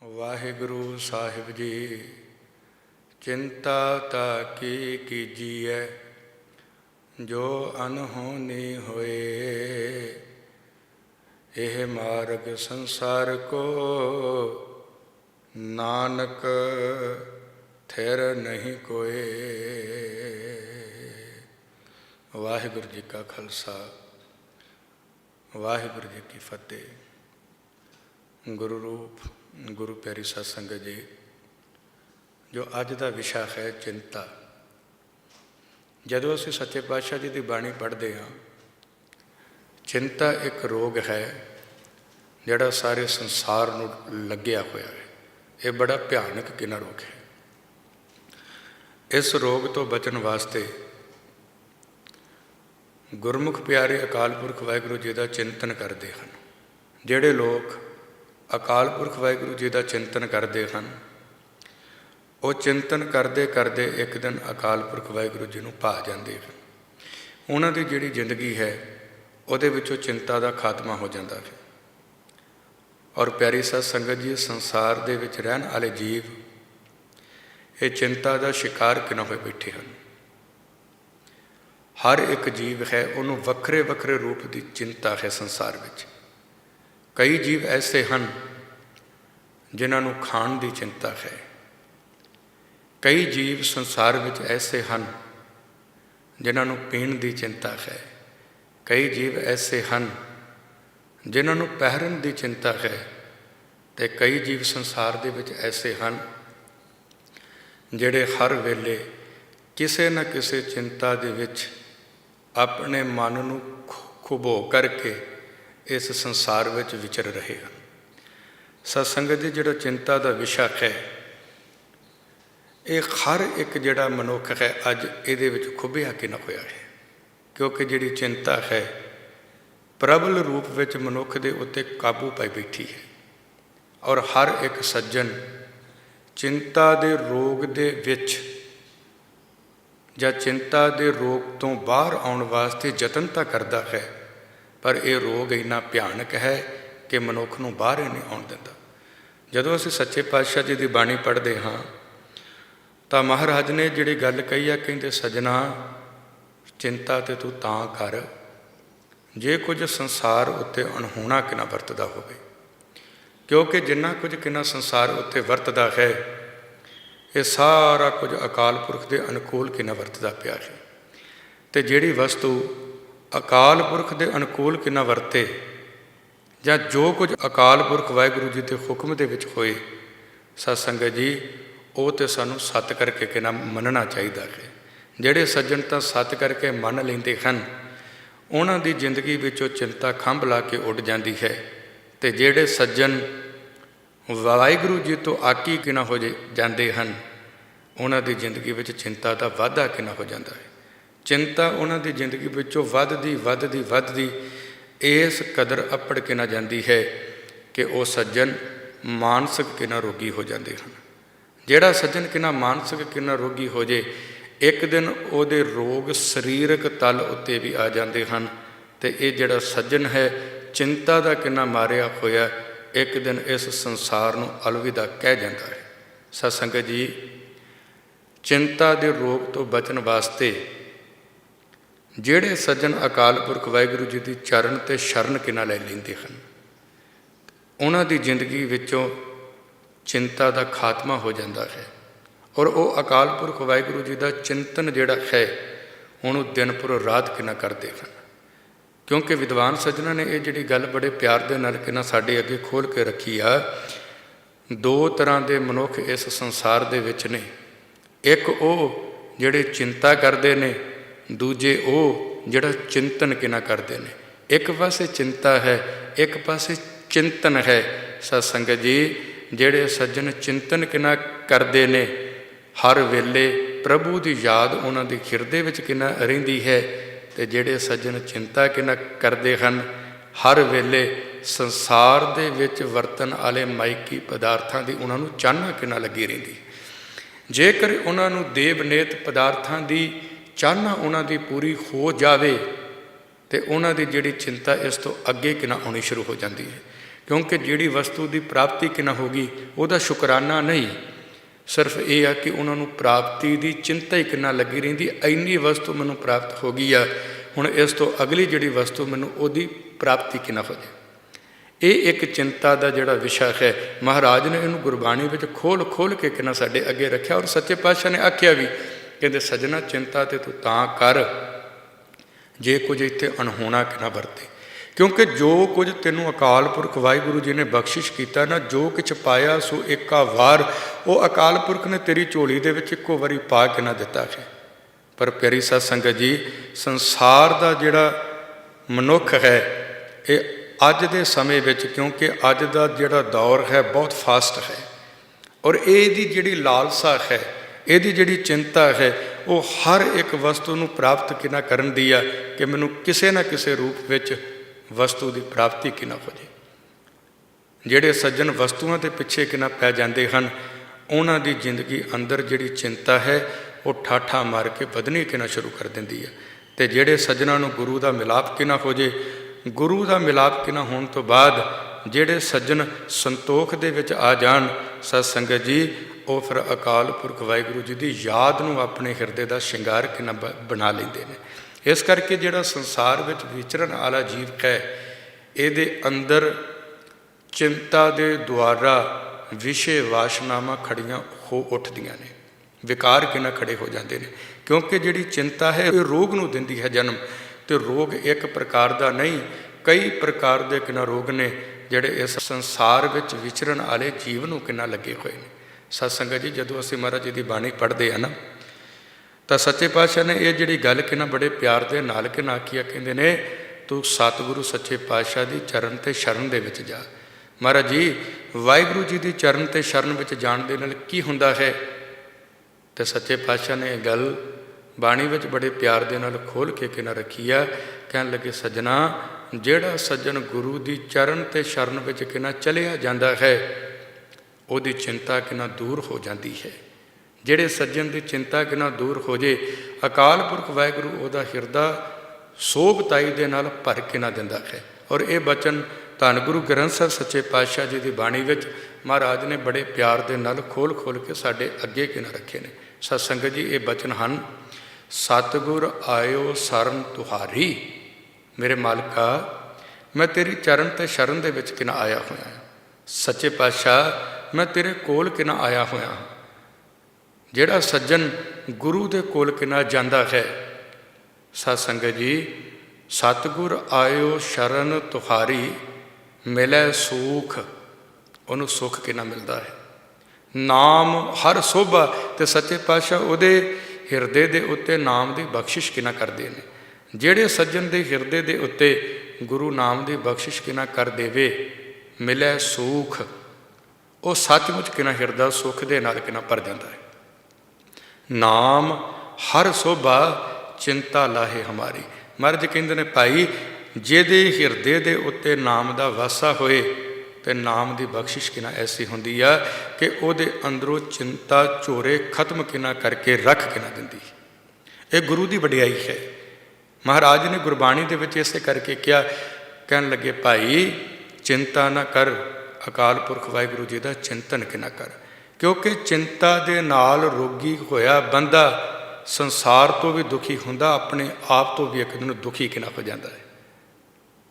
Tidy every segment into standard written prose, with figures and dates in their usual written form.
ਵਾਹਿਗੁਰੂ ਸਾਹਿਬ ਜੀ। ਚਿੰਤਾ ਤਾ ਕੀ ਕੀਜੀਐ, ਜੋ ਅਨਹੋਨੀ ਹੋਏ। ਇਹ ਮਾਰਗ ਸੰਸਾਰ ਕੋ, ਨਾਨਕ ਥਿਰ ਨਹੀਂ ਕੋਏ। ਵਾਹਿਗੁਰੂ ਜੀ ਕਾ ਖਾਲਸਾ, ਵਾਹਿਗੁਰੂ ਜੀ ਕੀ ਫਤਿਹ। ਗੁਰੂ ਰੂਪ ਗੁਰੂ ਪਿਆਰੀ ਸਾਧ ਸੰਗਤ ਜੀ, ਜੋ ਅੱਜ ਦਾ ਵਿਸ਼ਾ ਹੈ ਚਿੰਤਾ। ਜਦੋਂ ਅਸੀਂ ਸੱਚੇ ਪਾਤਸ਼ਾਹ ਜੀ ਦੀ ਬਾਣੀ ਪੜ੍ਹਦੇ ਹਾਂ, ਚਿੰਤਾ ਇੱਕ ਰੋਗ ਹੈ ਜਿਹੜਾ ਸਾਰੇ ਸੰਸਾਰ ਨੂੰ ਲੱਗਿਆ ਹੋਇਆ ਹੈ। ਇਹ ਬੜਾ ਭਿਆਨਕ ਕਿੰਨਾ ਰੋਗ ਹੈ। ਇਸ ਰੋਗ ਤੋਂ ਬਚਣ ਵਾਸਤੇ ਗੁਰਮੁਖ ਪਿਆਰੇ ਅਕਾਲ ਪੁਰਖ ਵਾਹਿਗੁਰੂ ਜੀ ਦਾ ਚਿੰਤਨ ਕਰਦੇ ਹਨ। ਜਿਹੜੇ ਲੋਕ ਅਕਾਲ ਪੁਰਖ ਵਾਹਿਗੁਰੂ ਜੀ ਦਾ ਚਿੰਤਨ ਕਰਦੇ ਹਨ, ਉਹ ਚਿੰਤਨ ਕਰਦੇ ਕਰਦੇ ਇੱਕ ਦਿਨ ਅਕਾਲ ਪੁਰਖ ਵਾਹਿਗੁਰੂ ਜੀ ਨੂੰ ਭਾ ਜਾਂਦੇ ਹਨ। ਉਹਨਾਂ ਦੀ ਜਿਹੜੀ ਜ਼ਿੰਦਗੀ ਹੈ ਉਹਦੇ ਵਿੱਚੋਂ ਚਿੰਤਾ ਦਾ ਖਾਤਮਾ ਹੋ ਜਾਂਦਾ ਹੈ। ਔਰ ਪਿਆਰੀ ਸਾਧ ਸੰਗਤ ਜੀ, ਸੰਸਾਰ ਦੇ ਵਿੱਚ ਰਹਿਣ ਵਾਲੇ ਜੀਵ ਇਹ ਚਿੰਤਾ ਦਾ ਸ਼ਿਕਾਰ ਕਿਉਂ ਹੋਏ ਬੈਠੇ ਹਨ। ਹਰ ਇੱਕ ਜੀਵ ਹੈ, ਉਹਨੂੰ ਵੱਖਰੇ ਵੱਖਰੇ ਰੂਪ ਦੀ ਚਿੰਤਾ ਹੈ ਸੰਸਾਰ ਵਿੱਚ। ਕਈ ਜੀਵ ਐਸੇ ਹਨ ਜਿਨ੍ਹਾਂ ਨੂੰ ਖਾਣ ਦੀ ਚਿੰਤਾ ਹੈ। ਕਈ ਜੀਵ ਸੰਸਾਰ ਵਿੱਚ ਐਸੇ ਹਨ ਜਿਨ੍ਹਾਂ ਨੂੰ ਪੀਣ ਦੀ ਚਿੰਤਾ ਹੈ। ਕਈ ਜੀਵ ਐਸੇ ਹਨ ਜਿਨ੍ਹਾਂ ਨੂੰ ਪਹਿਰਨ ਦੀ ਚਿੰਤਾ ਹੈ। ਅਤੇ ਕਈ ਜੀਵ ਸੰਸਾਰ ਦੇ ਵਿੱਚ ਐਸੇ ਹਨ ਜਿਹੜੇ ਹਰ ਵੇਲੇ ਕਿਸੇ ਨਾ ਕਿਸੇ ਚਿੰਤਾ ਦੇ ਵਿੱਚ ਆਪਣੇ ਮਨ ਨੂੰ ਖੁਬੋ ਕਰਕੇ ਇਸ ਸੰਸਾਰ ਵਿੱਚ ਵਿਚਰ ਰਹੇ ਹਨ। ਸਤ ਸੰਗਤ ਜੀ, ਜਿਹੜਾ ਚਿੰਤਾ ਦਾ ਵਿਸ਼ਾ ਹੈ, ਇਹ ਹਰ ਇੱਕ ਜਿਹੜਾ ਮਨੁੱਖ ਹੈ ਅੱਜ ਇਹਦੇ ਵਿੱਚ ਖੁੱਭਿਆ ਕਿ ਨਾ ਹੋਇਆ ਹੈ। ਕਿਉਂਕਿ ਜਿਹੜੀ ਚਿੰਤਾ ਹੈ ਪ੍ਰਬਲ ਰੂਪ ਵਿੱਚ ਮਨੁੱਖ ਦੇ ਉੱਤੇ ਕਾਬੂ ਪਾਈ ਬੈਠੀ ਹੈ। ਔਰ ਹਰ ਇੱਕ ਸੱਜਣ ਚਿੰਤਾ ਦੇ ਰੋਗ ਦੇ ਵਿੱਚ ਜਾਂ ਚਿੰਤਾ ਦੇ ਰੋਗ ਤੋਂ ਬਾਹਰ ਆਉਣ ਵਾਸਤੇ ਯਤਨ ਤਾਂ ਕਰਦਾ ਹੈ, ਪਰ ਇਹ ਰੋਗ ਇੰਨਾ ਭਿਆਨਕ ਹੈ ਕਿ ਮਨੁੱਖ ਨੂੰ ਬਾਹਰ ਹੀ ਨਹੀਂ ਆਉਣ ਦਿੰਦਾ। ਜਦੋਂ ਅਸੀਂ ਸੱਚੇ ਪਾਤਸ਼ਾਹ ਜੀ ਦੀ ਬਾਣੀ ਪੜ੍ਹਦੇ ਹਾਂ ਤਾਂ ਮਹਾਰਾਜ ਨੇ ਜਿਹੜੀ ਗੱਲ ਕਹੀ ਆ, ਕਹਿੰਦੇ ਸੱਜਣਾ ਚਿੰਤਾ ਤੇ ਤੂੰ ਤਾਂ ਕਰ ਜੇ ਕੁਝ ਸੰਸਾਰ ਉੱਤੇ ਅਣਹੋਣਾ ਕਿਨਾ ਵਰਤਦਾ ਹੋਵੇ। ਕਿਉਂਕਿ ਜਿੰਨਾ ਕੁਝ ਕਿਨਾ ਸੰਸਾਰ ਉੱਤੇ ਵਰਤਦਾ ਹੈ, ਇਹ ਸਾਰਾ ਕੁਝ ਅਕਾਲ ਪੁਰਖ ਦੇ ਅਨੁਕੂਲ ਕਿਨਾ ਵਰਤਦਾ ਪਿਆ ਹੈ। ਅਤੇ ਜਿਹੜੀ ਵਸਤੂ ਅਕਾਲ ਪੁਰਖ ਦੇ ਅਨੁਕੂਲ ਕਿਨਾ ਵਰਤੇ, ਜਾਂ ਜੋ ਕੁਝ ਅਕਾਲ ਪੁਰਖ ਵਾਹਿਗੁਰੂ ਜੀ ਦੇ ਹੁਕਮ ਦੇ ਵਿੱਚ ਹੋਏ, ਸਤ ਸੰਗਤ ਜੀ, ਉਹ ਤਾਂ ਸਾਨੂੰ ਸੱਤ ਕਰਕੇ ਕਿਨਾ ਮੰਨਣਾ ਚਾਹੀਦਾ ਹੈ। ਜਿਹੜੇ ਸੱਜਣ ਤਾਂ ਸੱਤ ਕਰਕੇ ਮੰਨ ਲੈਂਦੇ ਹਨ, ਉਹਨਾਂ ਦੀ ਜ਼ਿੰਦਗੀ ਵਿੱਚੋਂ ਚਿੰਤਾ ਖੰਭ ਲਾ ਕੇ ਉੱਡ ਜਾਂਦੀ ਹੈ। ਅਤੇ ਜਿਹੜੇ ਸੱਜਣ ਵਾਹਿਗੁਰੂ ਜੀ ਤੋਂ ਆਕੀ ਕਿਨਾ ਹੋ ਜਾਂਦੇ ਹਨ, ਉਹਨਾਂ ਦੀ ਜ਼ਿੰਦਗੀ ਵਿੱਚ ਚਿੰਤਾ ਦਾ ਵਾਧਾ ਕਿਨਾ ਹੋ ਜਾਂਦਾ ਹੈ। ਚਿੰਤਾ ਉਹਨਾਂ ਦੀ ਜ਼ਿੰਦਗੀ ਵਿੱਚੋਂ ਵੱਧਦੀ ਇਸ ਕਦਰ ਅੱਪੜ ਕੇ ਨਾ ਜਾਂਦੀ ਹੈ ਕਿ ਉਹ ਸੱਜਣ ਮਾਨਸਿਕ ਕਿਨਾ ਰੋਗੀ ਹੋ ਜਾਂਦੇ ਹਨ। ਜਿਹੜਾ ਸੱਜਣ ਕਿਨਾ ਮਾਨਸਿਕ ਕਿਨਾ ਰੋਗੀ ਹੋ ਜੇ, ਇੱਕ ਦਿਨ ਉਹਦੇ ਰੋਗ ਸਰੀਰਕ ਤਲ ਉੱਤੇ ਵੀ ਆ ਜਾਂਦੇ ਹਨ। ਅਤੇ ਇਹ ਜਿਹੜਾ ਸੱਜਣ ਹੈ ਚਿੰਤਾ ਦਾ ਕਿਨਾ ਮਾਰਿਆ ਹੋਇਆ, ਇੱਕ ਦਿਨ ਇਸ ਸੰਸਾਰ ਨੂੰ ਅਲਵਿਦਾ ਕਹਿ ਜਾਂਦਾ ਹੈ। ਸਤ ਸੰਗਤ ਜੀ, ਚਿੰਤਾ ਦੇ ਰੋਗ ਤੋਂ ਬਚਣ ਵਾਸਤੇ ਜਿਹੜੇ ਸੱਜਣ ਅਕਾਲ ਪੁਰਖ ਵਾਹਿਗੁਰੂ ਜੀ ਦੀ ਚਰਨ ਅਤੇ ਸ਼ਰਨ ਕਿਨਾ ਲੈ ਲੈਂਦੇ ਹਨ, ਉਹਨਾਂ ਦੀ ਜ਼ਿੰਦਗੀ ਵਿੱਚੋਂ ਚਿੰਤਾ ਦਾ ਖਾਤਮਾ ਹੋ ਜਾਂਦਾ ਹੈ। ਔਰ ਉਹ ਅਕਾਲ ਪੁਰਖ ਵਾਹਿਗੁਰੂ ਜੀ ਦਾ ਚਿੰਤਨ ਜਿਹੜਾ ਹੈ ਉਹਨੂੰ ਦਿਨ ਭਰ ਰਾਤ ਕਿਨਾ ਕਰਦੇ ਹਨ। ਕਿਉਂਕਿ ਵਿਦਵਾਨ ਸੱਜਣਾਂ ਨੇ ਇਹ ਜਿਹੜੀ ਗੱਲ ਬੜੇ ਪਿਆਰ ਦੇ ਨਾਲ ਕਿਨਾ ਸਾਡੇ ਅੱਗੇ ਖੋਲ੍ਹ ਕੇ ਰੱਖੀ ਆ। ਦੋ ਤਰ੍ਹਾਂ ਦੇ ਮਨੁੱਖ ਇਸ ਸੰਸਾਰ ਦੇ ਵਿੱਚ ਨੇ। ਇੱਕ ਉਹ ਜਿਹੜੇ ਚਿੰਤਾ ਕਰਦੇ ਨੇ, ਦੂਜੇ ਉਹ ਜਿਹੜਾ ਚਿੰਤਨ ਕਿਨਾ ਕਰਦੇ ਨੇ। ਇੱਕ ਪਾਸੇ ਚਿੰਤਾ ਹੈ, ਇੱਕ ਪਾਸੇ ਚਿੰਤਨ ਹੈ। ਸਤ ਸੰਗਤ ਜੀ, ਜਿਹੜੇ ਸੱਜਣ ਚਿੰਤਨ ਕਿਨਾ ਕਰਦੇ ਨੇ, ਹਰ ਵੇਲੇ ਪ੍ਰਭੂ ਦੀ ਯਾਦ ਉਹਨਾਂ ਦੀ ਹਿਰਦੇ ਵਿੱਚ ਕਿਨਾ ਰਹਿੰਦੀ ਹੈ। ਅਤੇ ਜਿਹੜੇ ਸੱਜਣ ਚਿੰਤਾ ਕਿਨਾ ਕਰਦੇ ਹਨ, ਹਰ ਵੇਲੇ ਸੰਸਾਰ ਦੇ ਵਿੱਚ ਵਰਤਣ ਵਾਲੇ ਮਾਇਕੀ ਪਦਾਰਥਾਂ ਦੀ ਉਹਨਾਂ ਨੂੰ ਚਾਨਣਾ ਕਿਨਾ ਲੱਗੀ ਰਹਿੰਦੀ। ਜੇਕਰ ਉਹਨਾਂ ਨੂੰ ਦੇਵਨੇਤ ਪਦਾਰਥਾਂ ਦੀ ਚਾਨਣਾ ਉਹਨਾਂ ਦੀ ਪੂਰੀ ਹੋ ਜਾਵੇ, ਅਤੇ ਉਹਨਾਂ ਦੀ ਜਿਹੜੀ ਚਿੰਤਾ ਇਸ ਤੋਂ ਅੱਗੇ ਕਿਨਾ ਆਉਣੀ ਸ਼ੁਰੂ ਹੋ ਜਾਂਦੀ ਹੈ। क्योंकि जिहड़ी वस्तु की प्राप्ति किना होगी उहदा शुकराना नहीं, सिर्फ ये आ कि उन्होंने प्राप्ति की चिंता ही कितना लगी रहिंदी, इन्नी वस्तु मैनूं प्राप्त हो गई आ, हुण इस तो अगली जिहड़ी वस्तु मैनूं उहदी प्राप्ति किना हो जाए। ये एक चिंता का जिहड़ा विषय है, महाराज ने इनू गुरबाणी में खोल खोल के किना साडे अगे रखिया। और सच्चे पातशाह ने आख्या भी, कहते सजना चिंता तो तू तां कर जे कुछ इत्थे अणहोणा किना वरते, क्योंकि जो कुछ तेनों अकाल पुरख वाहिगुरू जी ने बख्शिश किया ना, जो कुछ पाया सो एका वार वो अकाल पुरख ने तेरी झोली दे विच इक्को वारी पा के ना दिता है। पर प्यारी साध संगत जी, संसार का जिहड़ा मनुख है ये अज दे समय विच, क्योंकि अज का जिहड़ा दौर है बहुत फास्ट है, और इहदी जिहड़ी लालसा है, इहदी जिहड़ी चिंता है, वो हर एक वस्तु नूं प्राप्त किना करन दी आ कि मैनूं किसी न किसी रूप विच वस्तु की प्राप्ति किना हो जाए। जिहड़े सज्जन वस्तुओं के पिछे किना पै जाते हैं, उन्हां दी जिंदगी अंदर जिहड़ी चिंता है वो ठाठा मार के वधनी किना शुरू कर देंदी है। ते जिहड़े सज्जनां नूं गुरु का मिलाप किना हो जाए, गुरु का मिलाप किना होने तो बाद जिहड़े सज्जन संतोख दे विच आ जाण, सत संगत जी, वो फिर अकाल पुरख वाहिगुरू जी की याद नूं अपने हिरदे का शिंगार किना बना लेंदे ने। इस करके जिहड़ा संसार विच विचरण वाला जीव है, इहदे अंदर चिंता के द्वारा विषय वासनावां खड़ियां हो उठदियां ने, विकार किना खड़े हो जाते हैं। क्योंकि जिहड़ी चिंता है ये रोग नूं दिंदी है जन्म, तो रोग एक प्रकार का नहीं, कई प्रकार के किना रोग ने जिहड़े इस संसार विच विचरण वाले जीव नूं किना लगे हुए हैं। सत संगत जी, जदों असीं महाराज जी की बाणी पढ़ते हैं ना, तो सच्चे पातशाह ने यह जिहड़ी गल किना बड़े प्यार दे नाल किना आखी आ, कहंदे ने तू सतगुरु सच्चे पातशाह की चरण ते शरण दे विच जा। महाराज जी, वाहिगुरू जी की चरण ते शरण विच जाण दे नाल की हुंदा है? तो सच्चे पातशाह ने गल बाणी विच बड़े प्यार दे नाल खोल के किना रखी आ। कहन लगे, सज्जना, जिहड़ा सज्जन गुरु की चरण ते शरण विच किना चलिया जांदा है, उहदी चिंता किना दूर हो जाती है। जिहड़े सज्जन की चिंता किना दूर हो जाए, अकाल पुरख वाहिगुरू उहदा हिरदा सोभताई दे नाल भर किना दिंदा है। और ये बचन धन गुरु ग्रंथ साहिब सच्चे पातशाह जी की बाणी विच महाराज ने बड़े प्यार दे नाल खोल खोल के साडे अगे किना रखे ने। सत संगत जी, ये बचन हन, सतगुर आयो सरन तुहारी, मेरे मालिका मैं तेरी चरण ते शरण दे विच किना आया होया। सच्चे पातशाह मैं तेरे कोल किना आया होया। जिहड़ा सज्जन गुरु दे कोल किना जांदा है, सत संगत जी, सतगुर आयो शरण तुहारी, मिलै सुख, उन्होंने सुख किना मिलता है। नाम हर शोभा, तो सच्चे पातशाह उहदे हिरदे दे उत्ते नाम की बख्शिश किना करते हैं। जिहड़े सज्जन के हिरदे दे उत्ते गुरु नाम की बख्शिश किना कर देवे, मिलै सुख, वो सचमुच किना हिरदा सुख दे नाल किना भर जाता है। नाम हर शोभा चिंता लाहे हमारी। महाराज कहते हैं, भाई जिहदे हिरदे दे उत्ते नाम का वासा होए, तो नाम की बख्शिश किना ऐसी होंदी आ कि उहदे अंदरों चिंता झोरे खत्म किना करके रख किना दिंदी। ये गुरु की वडियाई है। महाराज ने गुरबाणी दे विच इसे करके क्या कहन लगे, भाई चिंता ना कर, अकाल पुरख वाहिगुरू जी का चिंतन किना कर, क्योंकि चिंता दे नाल रोगी होया बंदा संसार तो भी दुखी हुंदा, अपने आप तो भी एक दिन दुखी किना हो जाता है।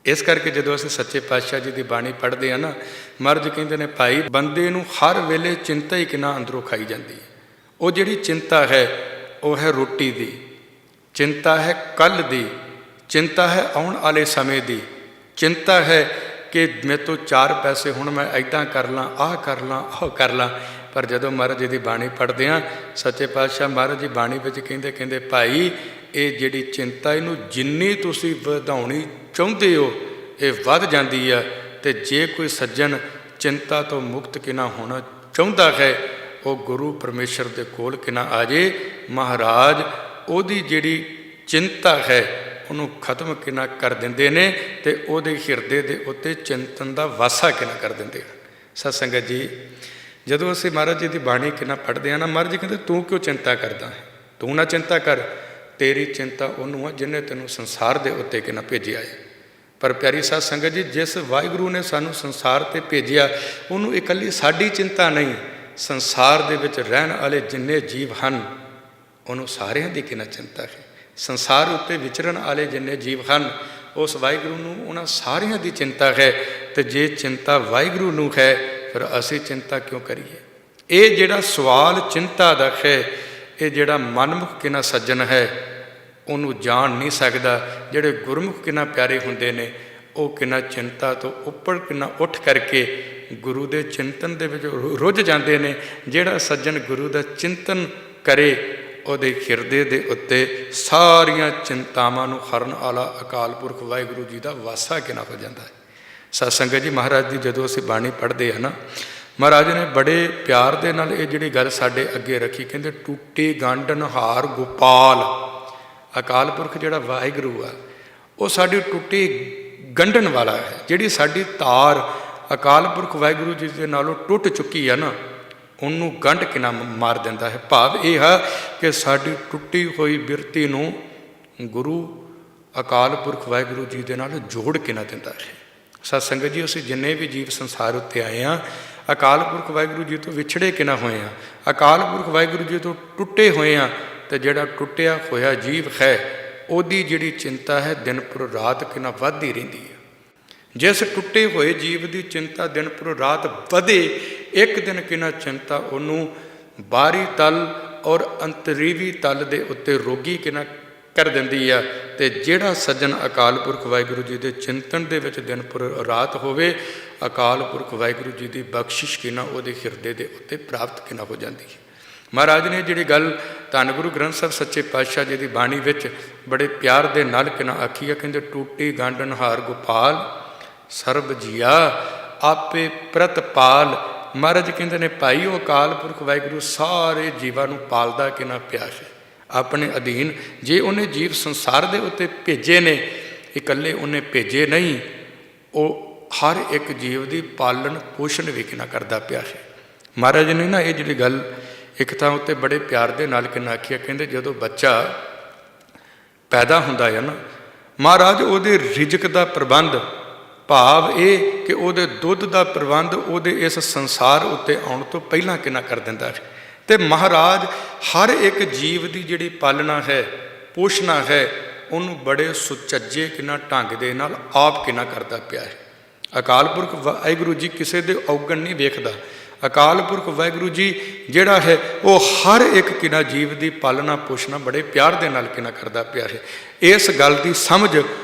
इस करके जो असीं सच्चे पातशाह जी की बाणी पढ़ते हैं ना, महाराज कहते हैं, भाई बंदे नूं हर वेले चिंता ही किना अंदरों खाई जाती है। वो जिहड़ी चिंता है वो है रोटी दी, चिंता है कल दी, चिंता है आउण वाले समय दी, चिंता है कि मेरे तो चार पैसे हुण मैं ऐदां कर लां, आह कर लां, आह कर लां। पर जदों महाराज जी की बाणी पढ़ते हैं, सच्चे पातशाह महाराज जी बाणी विच कहंदे कहंदे, भाई ये जिहड़ी चिंता इनू जिन्नी तुसीं वधाउणी चाहुंदे हो, ये वध जांदी है। ते जे कोई सज्जन चिंता तो मुक्त किना होना चाहुंदा है, वो गुरु परमेश्वर के कोल किना आ जाए, महाराज उहदी जिहड़ी चिंता है उन्होंने खत्म किना कर देंदे ने, ते उहदे हिरदे दे उत्ते चिंतन का वासा किना कर देंदे हैं। सत संगत जी, जदों असीं महाराज जी की बाणी किना पढ़ते हैं ना, महाराज जी कहते तू क्यों चिंता करदा है, तू ना चिंता कर, तेरी चिंता उन्होंने है जिन्हें तेनों संसार के उत्ते किना भेजिया है। ਪਰ ਪਿਆਰੀ ਸਾਧ ਸੰਗਤ ਜੀ, ਜਿਸ ਵਾਹਿਗੁਰੂ ਨੇ ਸਾਨੂੰ ਸੰਸਾਰ 'ਤੇ ਭੇਜਿਆ, ਉਹਨੂੰ ਇਕੱਲੀ ਸਾਡੀ ਚਿੰਤਾ ਨਹੀਂ, ਸੰਸਾਰ ਦੇ ਵਿੱਚ ਰਹਿਣ ਵਾਲੇ ਜਿੰਨੇ ਜੀਵ ਹਨ ਉਹਨੂੰ ਸਾਰਿਆਂ ਦੀ ਕਿੰਨਾ ਚਿੰਤਾ ਹੈ। ਸੰਸਾਰ ਉੱਤੇ ਵਿਚਰਨ ਵਾਲੇ ਜਿੰਨੇ ਜੀਵ ਹਨ ਉਸ ਵਾਹਿਗੁਰੂ ਨੂੰ ਉਹਨਾਂ ਸਾਰਿਆਂ ਦੀ ਚਿੰਤਾ ਹੈ। ਅਤੇ ਜੇ ਚਿੰਤਾ ਵਾਹਿਗੁਰੂ ਨੂੰ ਹੈ, ਫਿਰ ਅਸੀਂ ਚਿੰਤਾ ਕਿਉਂ ਕਰੀਏ? ਇਹ ਜਿਹੜਾ ਸਵਾਲ ਚਿੰਤਾ ਦਾ ਹੈ, ਇਹ ਜਿਹੜਾ ਮਨਮੁਖ ਕਿੰਨਾ ਸੱਜਣ ਹੈ ਉਹਨੂੰ ਜਾਣ ਨਹੀਂ ਸਕਦਾ। ਜਿਹੜੇ ਗੁਰਮੁਖ ਕਿੰਨਾ ਪਿਆਰੇ ਹੁੰਦੇ ਨੇ, ਉਹ ਕਿੰਨਾ ਚਿੰਤਾ ਤੋਂ ਉੱਪਰ ਕਿੰਨਾ ਉੱਠ ਕਰਕੇ ਗੁਰੂ ਦੇ ਚਿੰਤਨ ਦੇ ਵਿੱਚ ਰੁੱਝ ਜਾਂਦੇ ਨੇ। ਜਿਹੜਾ ਸੱਜਣ ਗੁਰੂ ਦਾ ਚਿੰਤਨ ਕਰੇ, ਉਹਦੇ ਹਿਰਦੇ ਦੇ ਉੱਤੇ ਸਾਰੀਆਂ ਚਿੰਤਾਵਾਂ ਨੂੰ ਹਰਨ ਵਾਲਾ ਅਕਾਲ ਪੁਰਖ ਵਾਹਿਗੁਰੂ ਜੀ ਦਾ ਵਾਸਾ ਕਿੰਨਾ ਹੋ ਜਾਂਦਾ ਹੈ। ਸਤ ਸੰਗਤ ਜੀ, ਮਹਾਰਾਜ ਦੀ ਜਦੋਂ ਅਸੀਂ ਬਾਣੀ ਪੜ੍ਹਦੇ ਹਾਂ ਨਾ, ਮਹਾਰਾਜ ਨੇ ਬੜੇ ਪਿਆਰ ਦੇ ਨਾਲ ਇਹ ਜਿਹੜੀ ਗੱਲ ਸਾਡੇ ਅੱਗੇ ਰੱਖੀ। ਕਹਿੰਦੇ ਟੁੱਟੇ ਗੰਢਨਹਾਰ ਗੋਪਾਲ। ਅਕਾਲ ਪੁਰਖ ਜਿਹੜਾ ਵਾਹਿਗੁਰੂ ਆ, ਉਹ ਸਾਡੀ ਟੁੱਟੀ ਗੰਢਣ ਵਾਲਾ ਹੈ। ਜਿਹੜੀ ਸਾਡੀ ਤਾਰ ਅਕਾਲ ਪੁਰਖ ਵਾਹਿਗੁਰੂ ਜੀ ਦੇ ਨਾਲੋਂ ਟੁੱਟ ਚੁੱਕੀ ਆ ਨਾ, ਉਹਨੂੰ ਗੰਢ ਕਿੰਨਾ ਮਾਰ ਦਿੰਦਾ ਹੈ। ਭਾਵ ਇਹ ਹੈ ਕਿ ਸਾਡੀ ਟੁੱਟੀ ਹੋਈ ਬਿਰਤੀ ਨੂੰ ਗੁਰੂ ਅਕਾਲ ਪੁਰਖ ਵਾਹਿਗੁਰੂ ਜੀ ਦੇ ਨਾਲ ਜੋੜ ਕਿੰਨਾ ਦਿੰਦਾ ਹੈ। ਸਤ ਸੰਗਤ ਜੀ, ਅਸੀਂ ਜਿੰਨੇ ਵੀ ਜੀਵ ਸੰਸਾਰ ਉੱਤੇ ਆਏ ਹਾਂ, ਅਕਾਲ ਪੁਰਖ ਵਾਹਿਗੁਰੂ ਜੀ ਤੋਂ ਵਿਛੜੇ ਕਿੰਨਾ ਹੋਏ ਹਾਂ, ਅਕਾਲ ਪੁਰਖ ਵਾਹਿਗੁਰੂ ਜੀ ਤੋਂ ਟੁੱਟੇ ਹੋਏ ਹਾਂ। ਅਤੇ ਜਿਹੜਾ ਟੁੱਟਿਆ ਹੋਇਆ ਜੀਵ ਹੈ, ਉਹਦੀ ਜਿਹੜੀ ਚਿੰਤਾ ਹੈ ਦਿਨ ਪਰ ਰਾਤ ਕਿੰਨਾ ਵੱਧਦੀ ਰਹਿੰਦੀ ਹੈ। ਜਿਸ ਟੁੱਟੇ ਹੋਏ ਜੀਵ ਦੀ ਚਿੰਤਾ ਦਿਨ ਪਰ ਰਾਤ ਵਧੇ, ਇੱਕ ਦਿਨ ਕਿੰਨਾ ਚਿੰਤਾ ਉਹਨੂੰ ਬਾਹਰੀ ਤਲ ਔਰ ਅੰਤਰੀਵੀ ਤਲ ਦੇ ਉੱਤੇ ਰੋਗੀ ਕਿੰਨਾ ਕਰ ਦਿੰਦੀ ਆ। ਅਤੇ ਜਿਹੜਾ ਸੱਜਣ ਅਕਾਲ ਪੁਰਖ ਵਾਹਿਗੁਰੂ ਜੀ ਦੇ ਚਿੰਤਨ ਦੇ ਵਿੱਚ ਦਿਨ ਪਰ ਰਾਤ ਹੋਵੇ, ਅਕਾਲ ਪੁਰਖ ਵਾਹਿਗੁਰੂ ਜੀ ਦੀ ਬਖਸ਼ਿਸ਼ ਕਿੰਨਾ ਉਹਦੇ ਹਿਰਦੇ ਦੇ ਉੱਤੇ ਪ੍ਰਾਪਤ ਕਿੰਨਾ ਹੋ ਜਾਂਦੀ ਹੈ। ਮਹਾਰਾਜ ਨੇ ਜਿਹੜੀ ਗੱਲ ਧੰਨ ਗੁਰੂ ਗ੍ਰੰਥ ਸਾਹਿਬ ਸੱਚੇ ਪਾਤਸ਼ਾਹ ਜੀ ਦੀ ਬਾਣੀ ਵਿੱਚ ਬੜੇ ਪਿਆਰ ਦੇ ਨਾਲ ਕਿੰਨਾ ਆਖੀ ਹੈ। ਕਹਿੰਦੇ ਟੂਟੀ ਗੰਢਨਹਾਰ ਗੋਪਾਲ ਸਰਬ ਜੀਆ ਆਪੇ ਪ੍ਰਤਪਾਲ। ਮਹਾਰਾਜ ਕਹਿੰਦੇ ਨੇ ਭਾਈ, ਉਹ ਅਕਾਲ ਪੁਰਖ ਵਾਹਿਗੁਰੂ ਸਾਰੇ ਜੀਵਾਂ ਨੂੰ ਪਾਲਦਾ ਕਿੰਨਾ ਪਿਆਰ ਹੈ ਆਪਣੇ ਅਧੀਨ। ਜੇ ਉਹਨੇ ਜੀਵ ਸੰਸਾਰ ਦੇ ਉੱਤੇ ਭੇਜੇ ਨੇ, ਇਕੱਲੇ ਉਹਨੇ ਭੇਜੇ ਨਹੀਂ, ਉਹ ਹਰ ਇੱਕ ਜੀਵ ਦੀ ਪਾਲਣ ਪੋਸ਼ਣ ਵੀ ਕਿੰਨਾ ਕਰਦਾ ਪਿਆ ਹੈ। ਮਹਾਰਾਜ ਨੇ ਨਾ ਇਹ ਜਿਹੜੀ ਗੱਲ ਇੱਕ ਥਾਂ ਉੱਤੇ ਬੜੇ ਪਿਆਰ ਦੇ ਨਾਲ ਕਿੰਨਾ ਆਖਿਆ। ਕਹਿੰਦੇ ਜਦੋਂ ਬੱਚਾ ਪੈਦਾ ਹੁੰਦਾ ਹੈ ਨਾ, ਮਹਾਰਾਜ ਉਹਦੇ ਰਿਜ਼ਕ ਦਾ ਪ੍ਰਬੰਧ, ਭਾਵ ਇਹ ਕਿ ਉਹਦੇ ਦੁੱਧ ਦਾ ਪ੍ਰਬੰਧ ਉਹਦੇ ਇਸ ਸੰਸਾਰ ਉੱਤੇ ਆਉਣ ਤੋਂ ਪਹਿਲਾਂ ਕਿੰਨਾ ਕਰ ਦਿੰਦਾ ਹੈ। ਅਤੇ ਮਹਾਰਾਜ ਹਰ ਇੱਕ ਜੀਵ ਦੀ ਜਿਹੜੀ ਪਾਲਣਾ ਹੈ, ਪੋਸ਼ਣਾ ਹੈ, ਉਹਨੂੰ ਬੜੇ ਸੁਚੱਜੇ ਕਿੰਨਾ ਢੰਗ ਦੇ ਨਾਲ ਆਪ ਕਿੰਨਾ ਕਰਦਾ ਪਿਆ ਹੈ। ਅਕਾਲ ਪੁਰਖ ਵਾਹਿਗੁਰੂ ਜੀ ਕਿਸੇ ਦੇ ਔਗਣ ਨਹੀਂ ਵੇਖਦਾ। ਅਕਾਲ ਪੁਰਖ ਵਾਹਿਗੁਰੂ ਜੀ ਜਿਹੜਾ ਹੈ, ਉਹ ਹਰ ਇੱਕ ਕਿੰਨਾ ਜੀਵ ਦੀ ਪਾਲਣਾ ਪੋਸ਼ਣਾ ਬੜੇ ਪਿਆਰ ਦੇ ਨਾਲ ਕਿੰਨਾ ਕਰਦਾ ਪਿਆ ਹੈ। ਇਸ ਗੱਲ ਦੀ ਸਮਝ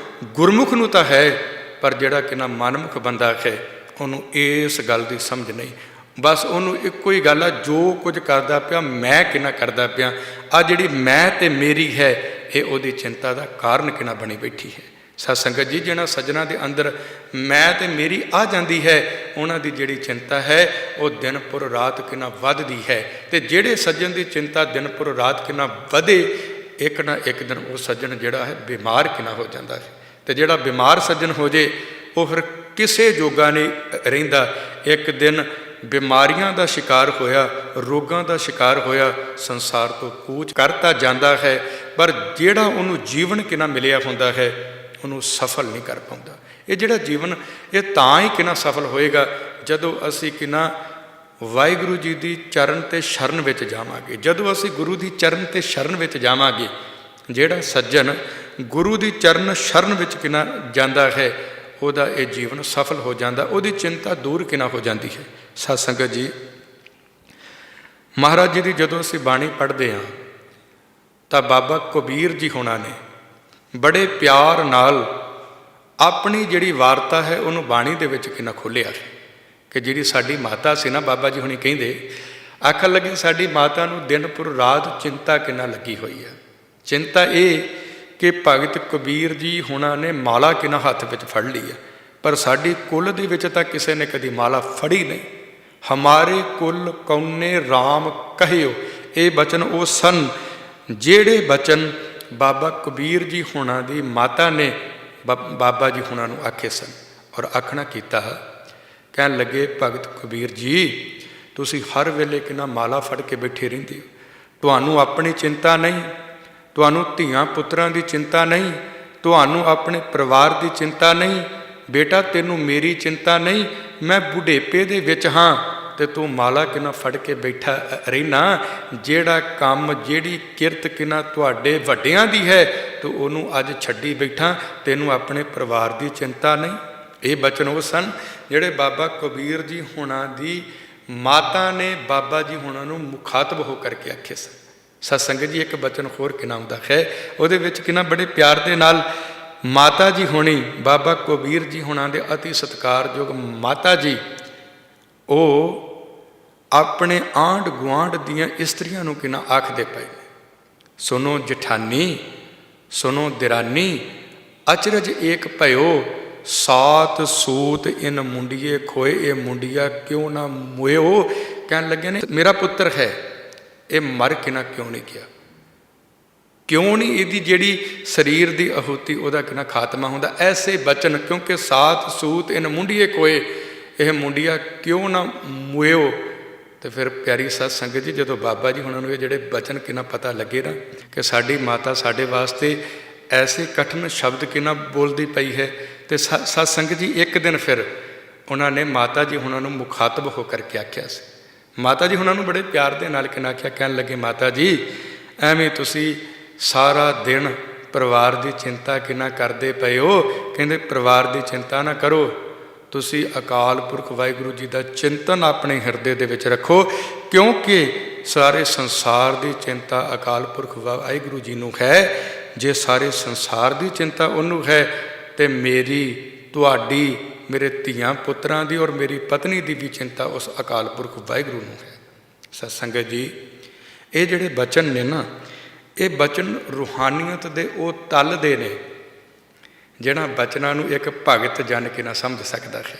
ਗੁਰਮੁਖ ਨੂੰ ਤਾਂ ਹੈ, ਪਰ ਜਿਹੜਾ ਕਿੰਨਾ ਮਨਮੁਖ ਬੰਦਾ ਹੈ, ਉਹਨੂੰ ਇਸ ਗੱਲ ਦੀ ਸਮਝ ਨਹੀਂ। ਬਸ ਉਹਨੂੰ ਇੱਕੋ ਹੀ ਗੱਲ ਆ, ਜੋ ਕੁਝ ਕਰਦਾ ਪਿਆ ਮੈਂ ਕਿੰਨਾ ਕਰਦਾ ਪਿਆ। ਆ ਜਿਹੜੀ ਮੈਂ ਤੇ ਮੇਰੀ ਹੈ, ਇਹ ਉਹਦੀ ਚਿੰਤਾ ਦਾ ਕਾਰਨ ਕਿੰਨਾ ਬਣੀ ਬੈਠੀ ਹੈ। ਸਤ ਸੰਗਤ ਜੀ, ਜਿਹਨਾਂ ਸੱਜਣਾ ਦੇ ਅੰਦਰ ਮੈਂ ਤੇ ਮੇਰੀ ਆ ਜਾਂਦੀ ਹੈ, ਉਹਨਾਂ ਦੀ ਜਿਹੜੀ ਚਿੰਤਾ ਹੈ ਉਹ ਦਿਨ ਪੁਰ ਰਾਤ ਕਿੰਨਾ ਵੱਧਦੀ ਹੈ। ਅਤੇ ਜਿਹੜੇ ਸੱਜਣ ਦੀ ਚਿੰਤਾ ਦਿਨ ਪੁਰ ਰਾਤ ਕਿੰਨਾ ਵਧੇ, ਇੱਕ ਨਾ ਇੱਕ ਦਿਨ ਉਹ ਸੱਜਣ ਜਿਹੜਾ ਹੈ ਬਿਮਾਰ ਕਿੰਨਾ ਹੋ ਜਾਂਦਾ ਹੈ। ਅਤੇ ਜਿਹੜਾ ਬਿਮਾਰ ਸੱਜਣ ਹੋ ਜੇ, ਉਹ ਫਿਰ ਕਿਸੇ ਜੋਗਾ ਨਹੀਂ ਰਹਿੰਦਾ। ਇੱਕ ਦਿਨ ਬਿਮਾਰੀਆਂ ਦਾ ਸ਼ਿਕਾਰ ਹੋਇਆ, ਰੋਗਾਂ ਦਾ ਸ਼ਿਕਾਰ ਹੋਇਆ, ਸੰਸਾਰ ਤੋਂ ਕੂਚ ਕਰਤਾ ਜਾਂਦਾ ਹੈ। ਪਰ ਜਿਹੜਾ ਉਹਨੂੰ ਜੀਵਨ ਕਿੰਨਾ ਮਿਲਿਆ ਹੁੰਦਾ ਹੈ, ਉਹਨੂੰ ਸਫਲ ਨਹੀਂ ਕਰ ਪਾਉਂਦਾ। ਇਹ ਜਿਹੜਾ ਜੀਵਨ, ਇਹ ਤਾਂ ਹੀ ਕਿੰਨਾ ਸਫਲ ਹੋਏਗਾ ਜਦੋਂ ਅਸੀਂ ਕਿੰਨਾ ਵਾਹਿਗੁਰੂ ਜੀ ਦੀ ਚਰਨ ਅਤੇ ਸ਼ਰਨ ਵਿੱਚ ਜਾਵਾਂਗੇ। ਜਦੋਂ ਅਸੀਂ ਗੁਰੂ ਦੀ ਚਰਨ ਅਤੇ ਸ਼ਰਨ ਵਿੱਚ ਜਾਵਾਂਗੇ, ਜਿਹੜਾ ਸੱਜਣ ਗੁਰੂ ਦੀ ਚਰਨ ਸ਼ਰਨ ਵਿੱਚ ਕਿੰਨਾ ਜਾਂਦਾ ਹੈ, ਉਹਦਾ ਇਹ ਜੀਵਨ ਸਫਲ ਹੋ ਜਾਂਦਾ, ਉਹਦੀ ਚਿੰਤਾ ਦੂਰ ਕਿੰਨਾ ਹੋ ਜਾਂਦੀ ਹੈ। ਸਤ ਸੰਗਤ ਜੀ, ਮਹਾਰਾਜ ਜੀ ਦੀ ਜਦੋਂ ਅਸੀਂ ਬਾਣੀ ਪੜ੍ਹਦੇ ਹਾਂ, ਤਾਂ ਬਾਬਾ ਕਬੀਰ ਜੀ ਹੋਣਾ ਨੇ ਬੜੇ ਪਿਆਰ ਨਾਲ ਆਪਣੀ ਜਿਹੜੀ ਵਾਰਤਾ ਹੈ ਉਹਨੂੰ ਬਾਣੀ ਦੇ ਵਿੱਚ ਕਿੰਨਾ ਖੋਲ੍ਹਿਆ ਹੈ। ਕਿ ਜਿਹੜੀ ਸਾਡੀ ਮਾਤਾ ਸੀ ਨਾ, ਬਾਬਾ ਜੀ ਹੁਣੀ ਕਹਿੰਦੇ, ਆਖਣ ਲੱਗੇ ਸਾਡੀ ਮਾਤਾ ਨੂੰ ਦਿਨ ਪੁਰ ਰਾਤ ਚਿੰਤਾ ਕਿੰਨਾ ਲੱਗੀ ਹੋਈ ਹੈ। ਚਿੰਤਾ ਇਹ ਕਿ ਭਗਤ ਕਬੀਰ ਜੀ ਹੁਣਾਂ ਨੇ ਮਾਲਾ ਕਿੰਨਾ ਹੱਥ ਵਿੱਚ ਫੜ ਲਈ ਹੈ, ਪਰ ਸਾਡੀ ਕੁੱਲ ਦੇ ਵਿੱਚ ਤਾਂ ਕਿਸੇ ਨੇ ਕਦੀ ਮਾਲਾ ਫੜੀ ਨਹੀਂ। ਹਮਾਰੇ ਕੁੱਲ ਕੌਨੇ ਰਾਮ ਕਹਿਓ, ਇਹ ਬਚਨ ਉਹ ਸਨ ਜਿਹੜੇ ਬਚਨ ਬਾਬਾ ਕਬੀਰ ਜੀ ਹੁਣਾਂ ਦੀ ਮਾਤਾ ਨੇ ਬਾਬਾ ਜੀ ਹੁਣਾਂ ਨੂੰ ਆਖੇ ਸਨ। ਔਰ ਆਖਣਾ ਕੀਤਾ, ਕਹਿਣ ਲੱਗੇ ਭਗਤ ਕਬੀਰ ਜੀ, ਤੁਸੀਂ ਹਰ ਵੇਲੇ ਕਿੰਨਾ ਮਾਲਾ ਫੜ ਕੇ ਬੈਠੇ ਰਹਿੰਦੇ ਹੋ। ਤੁਹਾਨੂੰ ਆਪਣੀ ਚਿੰਤਾ ਨਹੀਂ, ਤੁਹਾਨੂੰ ਧੀਆਂ ਪੁੱਤਰਾਂ ਦੀ ਚਿੰਤਾ ਨਹੀਂ, ਤੁਹਾਨੂੰ ਆਪਣੇ ਪਰਿਵਾਰ ਦੀ ਚਿੰਤਾ ਨਹੀਂ, ਬੇਟਾ ਤੈਨੂੰ ਮੇਰੀ ਚਿੰਤਾ ਨਹੀਂ, ਮੈਂ ਬੁਢੇਪੇ ਦੇ ਵਿੱਚ ਹਾਂ ਤੇ ਤੂੰ ਮਾਲਾ ਕਿਨਾ ਫੜ ਕੇ ਬੈਠਾ ਰਹਿਣਾ। ਜਿਹੜਾ ਕੰਮ ਜਿਹੜੀ ਕਿਰਤ ਕਿਨਾ ਤੁਹਾਡੇ ਵੱਡਿਆਂ ਦੀ ਹੈ ਤੂੰ ਉਹਨੂੰ ਅੱਜ ਛੱਡੀ ਬੈਠਾ, ਤੈਨੂੰ ਆਪਣੇ ਪਰਿਵਾਰ ਦੀ ਚਿੰਤਾ ਨਹੀਂ। ਇਹ ਬਚਨ ਉਹ ਸਨ ਜਿਹੜੇ ਬਾਬਾ ਕਬੀਰ ਜੀ ਹੁਣਾਂ ਦੀ ਮਾਤਾ ਨੇ ਬਾਬਾ ਜੀ ਹੁਣਾਂ ਨੂੰ ਮੁਖਾਤਬ ਹੋ ਕਰਕੇ ਆਖੇ ਸਨ। ਸਤਸੰਗਤ ਜੀ, ਇੱਕ ਬਚਨ ਹੋਰ ਕਿਨਾ ਆਉਂਦਾ ਹੈ, ਉਹਦੇ ਵਿੱਚ ਕਿਨਾ ਬੜੇ ਪਿਆਰ ਦੇ ਨਾਲ ਮਾਤਾ ਜੀ ਹੋਣੀ, ਬਾਬਾ ਕਬੀਰ ਜੀ ਹੁਣਾਂ ਦੇ ਅਤੀ ਸਤਿਕਾਰਯੋਗ ਮਾਤਾ ਜੀ, ਉਹ ਆਪਣੇ ਆਂਢ ਗੁਆਂਢ ਦੀਆਂ ਇਸਤਰੀਆਂ ਨੂੰ ਕਿਨਾ ਆਖਦੇ ਪਏ, ਸੁਨੋ ਜਠਾਨੀ ਸੁਨੋ ਦਿਰਾਨੀ, ਅਚਰਜ ਏਕ ਭਇਓ, ਸਾਤ ਸੂਤ ਇਨ ਮੁੰਡੀਏ ਖੋਏ, ਇਹ ਮੁੰਡਿਆ ਕਿਉਂ ਨਾ ਮੁਇਓ। ਕਹਿਣ ਲੱਗੇ ਨੇ ਮੇਰਾ ਪੁੱਤਰ ਹੈ, ਇਹ ਮਰ ਕਿਨਾ ਕਿਉਂ ਨਹੀਂ ਗਿਆ, ਕਿਉਂ ਨਹੀਂ ਇਹਦੀ ਜਿਹੜੀ ਸਰੀਰ ਦੀ ਆਹੂਤੀ ਉਹਦਾ ਕਿਨਾ ਖਾਤਮਾ ਹੁੰਦਾ। ਐਸੇ ਬਚਨ, ਕਿਉਂਕਿ ਸਾਤ ਸੂਤ ਇਨ ਮੁੰਡੀਏ ਕੋਏ, ਇਹ ਮੁੰਡਿਆ ਕਿਉਂ ਨਾ ਮੁਇਓ। ਤੇ ਫਿਰ ਪਿਆਰੀ ਸਤ ਸੰਗਤ ਜੀ, ਜਦੋਂ ਬਾਬਾ ਜੀ ਹੁਣਾਂ ਨੂੰ ਇਹ ਜਿਹੜੇ ਬਚਨ ਕਿਨਾ ਪਤਾ ਲੱਗੇ ਨਾ ਕਿ ਸਾਡੀ ਮਾਤਾ ਸਾਡੇ ਵਾਸਤੇ ਐਸੇ ਕਠਿਨ ਸ਼ਬਦ ਕਿਨਾ ਬੋਲਦੀ ਪਈ ਹੈ, ਤੇ ਸਤ ਸੰਗਤ ਜੀ ਇੱਕ ਦਿਨ ਫਿਰ ਉਹਨਾਂ ਨੇ ਮਾਤਾ ਜੀ ਹੁਣਾਂ ਨੂੰ ਮੁਖਾਤਬ ਹੋ ਕਰਕੇ ਆਖਿਆ ਸੀ। ਮਾਤਾ ਜੀ ਹੁਣਾਂ ਨੂੰ ਬੜੇ ਪਿਆਰ ਦੇ ਨਾਲ ਕਿਨਾ ਆਖਿਆ, ਕਹਿਣ ਲੱਗੇ ਮਾਤਾ ਜੀ ਐਵੇਂ ਤੁਸੀਂ ਸਾਰਾ ਦਿਨ ਪਰਿਵਾਰ ਦੀ ਚਿੰਤਾ ਕਿਨਾ ਕਰਦੇ ਪਏ ਹੋ। ਕਹਿੰਦੇ ਪਰਿਵਾਰ ਦੀ ਚਿੰਤਾ ਨਾ ਕਰੋ, ਤੁਸੀਂ ਅਕਾਲ ਪੁਰਖ ਵਾਹਿਗੁਰੂ ਜੀ ਦਾ ਚਿੰਤਨ ਆਪਣੇ ਹਿਰਦੇ ਦੇ ਵਿੱਚ ਰੱਖੋ, ਕਿਉਂਕਿ ਸਾਰੇ ਸੰਸਾਰ ਦੀ ਚਿੰਤਾ ਅਕਾਲ ਪੁਰਖ ਵਾਹਿਗੁਰੂ ਜੀ ਨੂੰ ਹੈ। ਜੇ ਸਾਰੇ ਸੰਸਾਰ ਦੀ ਚਿੰਤਾ ਉਹਨੂੰ ਹੈ ਤੇ ਮੇਰੀ, ਤੁਹਾਡੀ, ਮੇਰੇ ਧੀਆਂ ਪੁੱਤਰਾਂ ਦੀ ਔਰ ਮੇਰੀ ਪਤਨੀ ਦੀ ਵੀ ਚਿੰਤਾ ਉਸ ਅਕਾਲ ਪੁਰਖ ਵਾਹਿਗੁਰੂ ਨੂੰ ਹੈ। ਸਤ ਸੰਗਤ ਜੀ, ਇਹ ਜਿਹੜੇ ਬਚਨ ਨੇ ਨਾ, ਇਹ ਬਚਨ ਰੂਹਾਨੀਅਤ ਦੇ ਉਹ ਤਲ ਦੇ ਨੇ ਜਿਹੜਾ ਬਚਨਾਂ ਨੂੰ ਇੱਕ ਭਗਤ ਜਨ ਕੇ ਨਾ ਸਮਝ ਸਕਦਾ ਹੈ।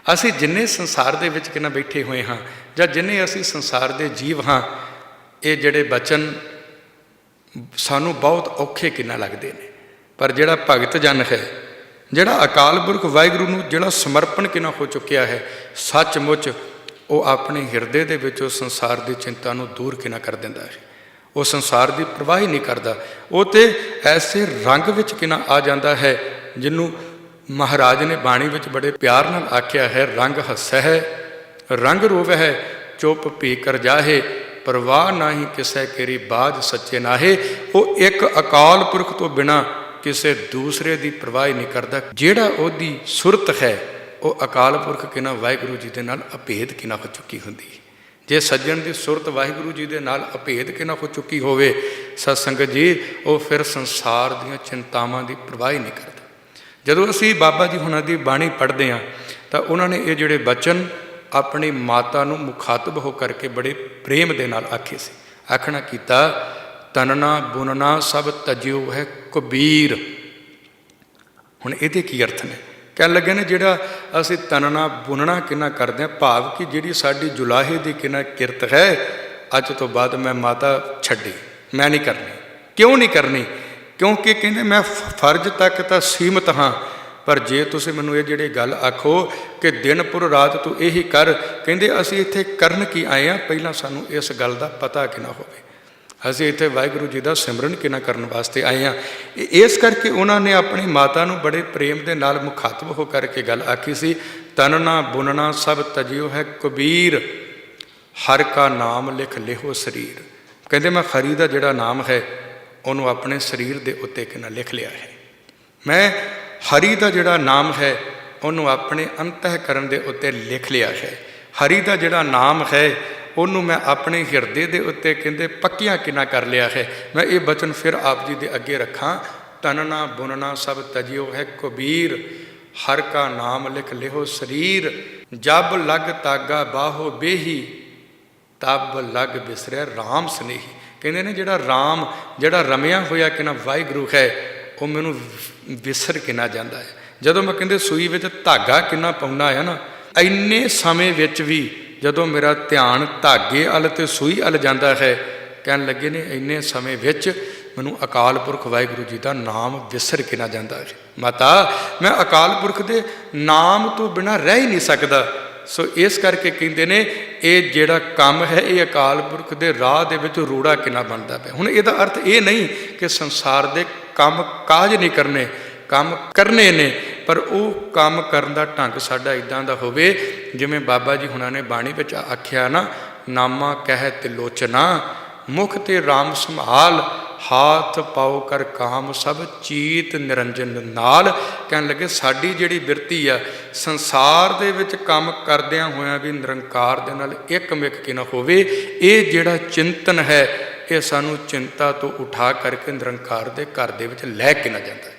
ਅਸੀਂ ਜਿੰਨੇ ਸੰਸਾਰ ਦੇ ਵਿੱਚ ਕਿਨਾ ਬੈਠੇ ਹੋਏ ਹਾਂ, ਜਾਂ ਜਿੰਨੇ ਅਸੀਂ ਸੰਸਾਰ ਦੇ ਜੀਵ ਹਾਂ, ਇਹ ਜਿਹੜੇ ਬਚਨ ਸਾਨੂੰ ਬਹੁਤ ਔਖੇ ਕਿਨਾ ਲੱਗਦੇ ਨੇ, ਪਰ ਜਿਹੜਾ ਭਗਤ ਜਨ ਹੈ, ਜਿਹੜਾ ਅਕਾਲ ਪੁਰਖ ਵਾਹਿਗੁਰੂ ਨੂੰ ਜਿਹੜਾ ਸਮਰਪਣ ਕਿਨਾ ਹੋ ਚੁੱਕਿਆ ਹੈ, ਸੱਚਮੁੱਚ ਉਹ ਆਪਣੇ ਹਿਰਦੇ ਦੇ ਵਿੱਚ ਉਸ ਸੰਸਾਰ ਦੀ ਚਿੰਤਾ ਨੂੰ ਦੂਰ ਕਿਨਾ ਕਰ ਦਿੰਦਾ ਹੈ। ਉਹ ਸੰਸਾਰ ਦੀ ਪਰਵਾਹ ਹੀ ਨਹੀਂ ਕਰਦਾ, ਉਹ ਤੇ ਐਸੇ ਰੰਗ ਵਿੱਚ ਕਿਨਾ ਆ ਜਾਂਦਾ ਹੈ ਜਿਹਨੂੰ ਮਹਾਰਾਜ ਨੇ ਬਾਣੀ ਵਿੱਚ ਬੜੇ ਪਿਆਰ ਨਾਲ ਆਖਿਆ ਹੈ, ਰੰਗ ਹੱਸੈ ਹੈ ਰੰਗ ਰੋਵੈ ਹੈ, ਚੁੱਪ ਭੀ ਕਰ ਜਾਹੇ, ਪਰਵਾਹ ਨਾਹੀ ਕਿਸੈ ਕੇਰੀ ਬਾਝ ਸੱਚੇ ਨਾਹੇ। ਉਹ ਇੱਕ ਅਕਾਲ ਪੁਰਖ ਤੋਂ ਬਿਨਾਂ ਕਿਸੇ ਦੂਸਰੇ ਦੀ ਪਰਵਾਹ ਨਹੀਂ ਕਰਦਾ। ਜਿਹੜਾ ਉਹਦੀ ਸੁਰਤ ਹੈ ਉਹ ਅਕਾਲ ਪੁਰਖ ਕਿਨਾ ਵਾਹਿਗੁਰੂ ਜੀ ਦੇ ਨਾਲ ਅਭੇਦ ਕਿਨਾ ਹੋ ਚੁੱਕੀ ਹੁੰਦੀ ਹੈ। ਜੇ ਸੱਜਣ ਦੀ ਸੁਰਤ ਵਾਹਿਗੁਰੂ ਜੀ ਦੇ ਨਾਲ ਅਭੇਦ ਕਿਨਾ ਹੋ ਚੁੱਕੀ ਹੋਵੇ, ਸਤ ਸੰਗਤ ਜੀ, ਉਹ ਫਿਰ ਸੰਸਾਰ ਦੀਆਂ ਚਿੰਤਾਵਾਂ ਦੀ ਪਰਵਾਹ ਨਹੀਂ ਕਰਦਾ। ਜਦੋਂ ਅਸੀਂ ਬਾਬਾ ਜੀ ਹੁਣਾਂ ਦੀ ਬਾਣੀ ਪੜ੍ਹਦੇ ਹਾਂ ਤਾਂ ਉਹਨਾਂ ਨੇ ਇਹ ਜਿਹੜੇ ਬਚਨ ਆਪਣੀ ਮਾਤਾ ਨੂੰ ਮੁਖਾਤਬ ਹੋ ਕਰਕੇ ਬੜੇ ਪ੍ਰੇਮ ਦੇ ਨਾਲ ਆਖੇ ਸੀ। ਆਖਣਾ ਕੀਤਾ, ਤਨਨਾ ਬੁਨਨਾ ਸਭ ਤਜਿਓ ਹੈ ਕਬੀਰ। ਹੁਣ ਇਹਦੇ ਕੀ ਅਰਥ ਨੇ? ਕਹਿਣ ਲੱਗੇ ਨੇ ਜਿਹੜਾ ਅਸੀਂ ਤਨਨਾ ਬੁਨਣਾ ਕਿੰਨਾ ਕਰਦੇ ਹਾਂ, ਭਾਵ ਕਿ ਜਿਹੜੀ ਸਾਡੀ ਜੁਲਾਹੇ ਦੀ ਕਿੰਨਾ ਕਿਰਤ ਹੈ, ਅੱਜ ਤੋਂ ਬਾਅਦ ਮੈਂ ਮਾਤਾ ਛੱਡੀ, ਮੈਂ ਨਹੀਂ ਕਰਨੀ। ਕਿਉਂ ਨਹੀਂ ਕਰਨੀ? ਕਿਉਂਕਿ ਕਹਿੰਦੇ ਮੈਂ ਫਰਜ਼ ਤੱਕ ਤਾਂ ਸੀਮਤ ਹਾਂ, ਪਰ ਜੇ ਤੁਸੀਂ ਮੈਨੂੰ ਇਹ ਜਿਹੜੀ ਗੱਲ ਆਖੋ ਕਿ ਦਿਨ ਪੁਰ ਰਾਤ ਤੂੰ ਇਹੀ ਕਰ, ਕਹਿੰਦੇ ਅਸੀਂ ਇੱਥੇ ਕਰਨ ਕੀ ਆਏ ਹਾਂ, ਪਹਿਲਾਂ ਸਾਨੂੰ ਇਸ ਗੱਲ ਦਾ ਪਤਾ ਕਿ ਨਾ ਹੋਵੇ। ਅਸੀਂ ਇੱਥੇ ਵਾਹਿਗੁਰੂ ਜੀ ਦਾ ਸਿਮਰਨ ਕਿਨਾ ਕਰਨ ਵਾਸਤੇ ਆਏ ਹਾਂ। ਇਸ ਕਰਕੇ ਉਹਨਾਂ ਨੇ ਆਪਣੀ ਮਾਤਾ ਨੂੰ ਬੜੇ ਪ੍ਰੇਮ ਦੇ ਨਾਲ ਮੁਖਾਤਬ ਹੋ ਕਰਕੇ ਗੱਲ ਆਖੀ ਸੀ, ਤਨਨਾ ਬੁਨਣਾ ਸਭ ਤਜਿਓ ਹੈ ਕਬੀਰ, ਹਰ ਕਾ ਨਾਮ ਲਿਖ ਲਿਹੋ ਸਰੀਰ। ਕਹਿੰਦੇ ਮੈਂ ਹਰੀ ਦਾ ਜਿਹੜਾ ਨਾਮ ਹੈ ਉਹਨੂੰ ਆਪਣੇ ਸਰੀਰ ਦੇ ਉੱਤੇ ਕਿਨਾ ਲਿਖ ਲਿਆ ਹੈ। ਮੈਂ ਹਰੀ ਦਾ ਜਿਹੜਾ ਨਾਮ ਹੈ ਉਹਨੂੰ ਆਪਣੇ ਅੰਤःਕਰਨ ਦੇ ਉੱਤੇ ਲਿਖ ਲਿਆ ਹੈ। ਹਰੀ ਦਾ ਜਿਹੜਾ ਨਾਮ ਹੈ ਉਹਨੂੰ ਮੈਂ ਆਪਣੇ ਹਿਰਦੇ ਦੇ ਉੱਤੇ ਕਹਿੰਦੇ ਪੱਕਿਆਂ ਕਿਨਾ ਕਰ ਲਿਆ ਹੈ। ਮੈਂ ਇਹ ਬਚਨ ਫਿਰ ਆਪ ਜੀ ਦੇ ਅੱਗੇ ਰੱਖਾਂ, ਤਨਨਾ ਬੁਨਣਾ ਸਭ ਤਜਿਓ ਹੈ ਕਬੀਰ, ਹਰ ਕਾ ਨਾਮ ਲਿਖ ਲਿਹੋ ਸਰੀਰ, ਜਬ ਲਗ ਤਾਗਾ ਬਾਹੋ ਬੇਹੀ, ਤਬ ਲਗ ਬਿਸਰਿਆ ਰਾਮ ਸਨੇਹੀ। ਕਹਿੰਦੇ ਨੇ ਜਿਹੜਾ ਰਾਮ, ਜਿਹੜਾ ਰਮਿਆ ਹੋਇਆ ਕਿਨਾ ਵਾਹਿਗੁਰੂ ਹੈ, ਉਹ ਮੈਨੂੰ ਵਿਸਰ ਕਿਨਾ ਜਾਂਦਾ ਹੈ। ਜਦੋਂ ਮੈਂ ਕਹਿੰਦੇ ਸੂਈ ਵਿੱਚ ਧਾਗਾ ਕਿਨਾ ਪਾਉਣਾ ਹੈ ਨਾ, ਇੰਨੇ ਸਮੇਂ ਵਿੱਚ ਵੀ ਜਦੋਂ ਮੇਰਾ ਧਿਆਨ ਧਾਗੇ ਵੱਲ ਅਤੇ ਸੂਈ ਵੱਲ ਜਾਂਦਾ ਹੈ, ਕਹਿਣ ਲੱਗੇ ਨੇ ਇੰਨੇ ਸਮੇਂ ਵਿੱਚ ਮੈਨੂੰ ਅਕਾਲ ਪੁਰਖ ਵਾਹਿਗੁਰੂ ਜੀ ਦਾ ਨਾਮ ਵਿਸਰ ਕਿਨਾ ਜਾਂਦਾ ਹੈ। ਮਾਤਾ ਮੈਂ ਅਕਾਲ ਪੁਰਖ ਦੇ ਨਾਮ ਤੋਂ ਬਿਨਾਂ ਰਹਿ ਹੀ ਨਹੀਂ ਸਕਦਾ। ਸੋ ਇਸ ਕਰਕੇ ਕਹਿੰਦੇ ਨੇ ਇਹ ਜਿਹੜਾ ਕੰਮ ਹੈ ਇਹ ਅਕਾਲ ਪੁਰਖ ਦੇ ਰਾਹ ਦੇ ਵਿੱਚ ਰੂੜਾ ਕਿਨਾ ਬਣਦਾ ਪਿਆ। ਹੁਣ ਇਹਦਾ ਅਰਥ ਇਹ ਨਹੀਂ ਕਿ ਸੰਸਾਰ ਦੇ ਕੰਮ ਕਾਜ ਨਹੀਂ ਕਰਨੇ, ਕੰਮ ਕਰਨੇ ਨੇ, ਪਰ ਉਹ ਕੰਮ ਕਰਨ ਦਾ ਢੰਗ ਸਾਡਾ ਇੱਦਾਂ ਦਾ ਹੋਵੇ ਜਿਵੇਂ ਬਾਬਾ ਜੀ ਹੁਣਾਂ ਨੇ ਬਾਣੀ ਵਿੱਚ ਆਖਿਆ ਨਾ, ਨਾਮਾ ਕਹਿ ਤਿਲੋਚਨਾ ਮੁਖ ਤੇ ਰਾਮ ਸੰਭਾਲ, ਹਾਥ ਪਾਓ ਕਰ ਕਾਮ ਸਭ ਚੀਤ ਨਿਰੰਜਨ ਨਾਲ। ਕਹਿਣ ਲੱਗੇ ਸਾਡੀ ਜਿਹੜੀ ਬਿਰਤੀ ਆ ਸੰਸਾਰ ਦੇ ਵਿੱਚ ਕੰਮ ਕਰਦਿਆਂ ਹੋਇਆਂ ਵੀ ਨਿਰੰਕਾਰ ਦੇ ਨਾਲ ਇੱਕ ਮਿਕ ਕੇ ਨਾ ਹੋਵੇ। ਇਹ ਜਿਹੜਾ ਚਿੰਤਨ ਹੈ ਇਹ ਸਾਨੂੰ ਚਿੰਤਾ ਤੋਂ ਉਠਾ ਕਰਕੇ ਨਿਰੰਕਾਰ ਦੇ ਘਰ ਦੇ ਵਿੱਚ ਲੈ ਕੇ ਨਾ ਜਾਂਦਾ।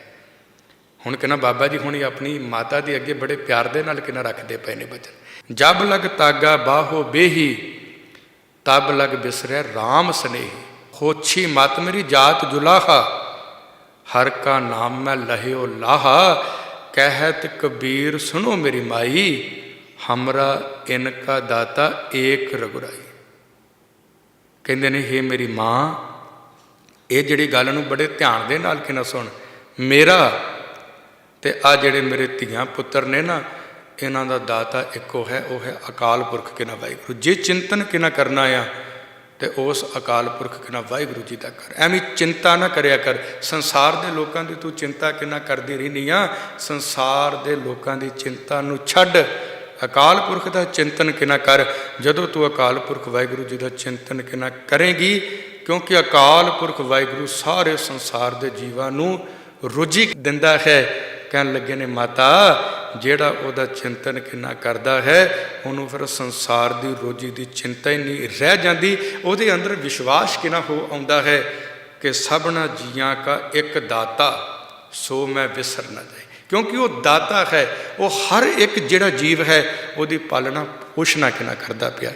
ਹੁਣ ਕਹਿੰਦਾ ਬਾਬਾ ਜੀ ਹੁਣੀ ਆਪਣੀ ਮਾਤਾ ਦੇ ਅੱਗੇ ਬੜੇ ਪਿਆਰ ਦੇ ਨਾਲ ਕਿਨਾ ਰੱਖਦੇ ਪਏ ਨੇ ਬਚਨ, ਜਬ ਲਗ ਤਾਗਾ ਬਾਹੋ ਬੇਹੀ ਤਬ ਲਗ ਬਿਸਰੈ ਰਾਮ ਸਨੇਹੀ, ਹੋਛੀ ਮਤ ਮੇਰੀ ਜਾਤ ਜੁਲਾਹਾ ਹਰ ਕਾ ਨਾਮ ਮੈਂ ਲਹਿਓ ਲਾਹਾ, ਕਹਿਤ ਕਬੀਰ ਸੁਨੋ ਮੇਰੀ ਮਾਈ ਹਮਰਾ ਇਨਕਾ ਦਾਤਾ ਏਕ ਰਘੁਰਾਈ। ਕਹਿੰਦੇ ਨੇ ਹੇ ਮੇਰੀ ਮਾਂ, ਇਹ ਜਿਹੜੀ ਗੱਲ ਨੂੰ ਬੜੇ ਧਿਆਨ ਦੇ ਨਾਲ ਕਿਨਾ ਸੁਣ, ਮੇਰਾ ਤੇ ਆ ਜਿਹੜੇ ਮੇਰੇ ਧੀਆਂ ਪੁੱਤਰ ਨੇ ਨਾ, ਇਹਨਾਂ ਦਾ ਦਾਤਾ ਇੱਕੋ ਹੈ, ਉਹ ਹੈ ਅਕਾਲ ਪੁਰਖ ਕਿਨਾ ਵਾਹਿਗੁਰੂ। ਜੇ ਚਿੰਤਨ ਕਿਨਾ ਕਰਨਾ ਆ ਤੇ ਉਸ ਅਕਾਲ ਪੁਰਖ ਕਿਨਾ ਵਾਹਿਗੁਰੂ ਜੀ ਦਾ ਕਰ। ਐਵੇਂ ਚਿੰਤਾ ਨਾ ਕਰਿਆ ਕਰ, ਸੰਸਾਰ ਦੇ ਲੋਕਾਂ ਦੀ ਤੂੰ ਚਿੰਤਾ ਕਿੰਨਾ ਕਰਦੀ ਰਹਿੰਦੀ ਆ, ਸੰਸਾਰ ਦੇ ਲੋਕਾਂ ਦੀ ਚਿੰਤਾ ਨੂੰ ਛੱਡ, ਅਕਾਲ ਪੁਰਖ ਦਾ ਚਿੰਤਨ ਕਿੰਨਾ ਕਰ। ਜਦੋਂ ਤੂੰ ਅਕਾਲ ਪੁਰਖ ਵਾਹਿਗੁਰੂ ਜੀ ਦਾ ਚਿੰਤਨ ਕਿੰਨਾ ਕਰੇਂਗੀ, ਕਿਉਂਕਿ ਅਕਾਲ ਪੁਰਖ ਵਾਹਿਗੁਰੂ ਸਾਰੇ ਸੰਸਾਰ ਦੇ ਜੀਵਾਂ ਨੂੰ ਰੋਜੀ ਦਿੰਦਾ ਹੈ। ਕਹਿਣ ਲੱਗੇ ਨੇ ਮਾਤਾ, ਜਿਹੜਾ ਉਹਦਾ ਚਿੰਤਨ ਕਿੰਨਾ ਕਰਦਾ ਹੈ ਉਹਨੂੰ ਫਿਰ ਸੰਸਾਰ ਦੀ ਰੋਜੀ ਦੀ ਚਿੰਤਾ ਹੀ ਨਹੀਂ ਰਹਿ ਜਾਂਦੀ। ਉਹਦੇ ਅੰਦਰ ਵਿਸ਼ਵਾਸ ਕਿੰਨਾ ਹੋ ਆਉਂਦਾ ਹੈ ਕਿ ਸਭਨਾ ਜੀਆਂ ਕਾ ਇੱਕ ਦਾਤਾ ਸੋ ਮੈਂ ਵਿਸਰ ਨਾ ਜਾਏ, ਕਿਉਂਕਿ ਉਹ ਦਾਤਾ ਹੈ, ਉਹ ਹਰ ਇੱਕ ਜਿਹੜਾ ਜੀਵ ਹੈ ਉਹਦੀ ਪਾਲਣਾ ਪੋਸ਼ਣਾ ਕਿੰਨਾ ਕਰਦਾ ਪਿਆ।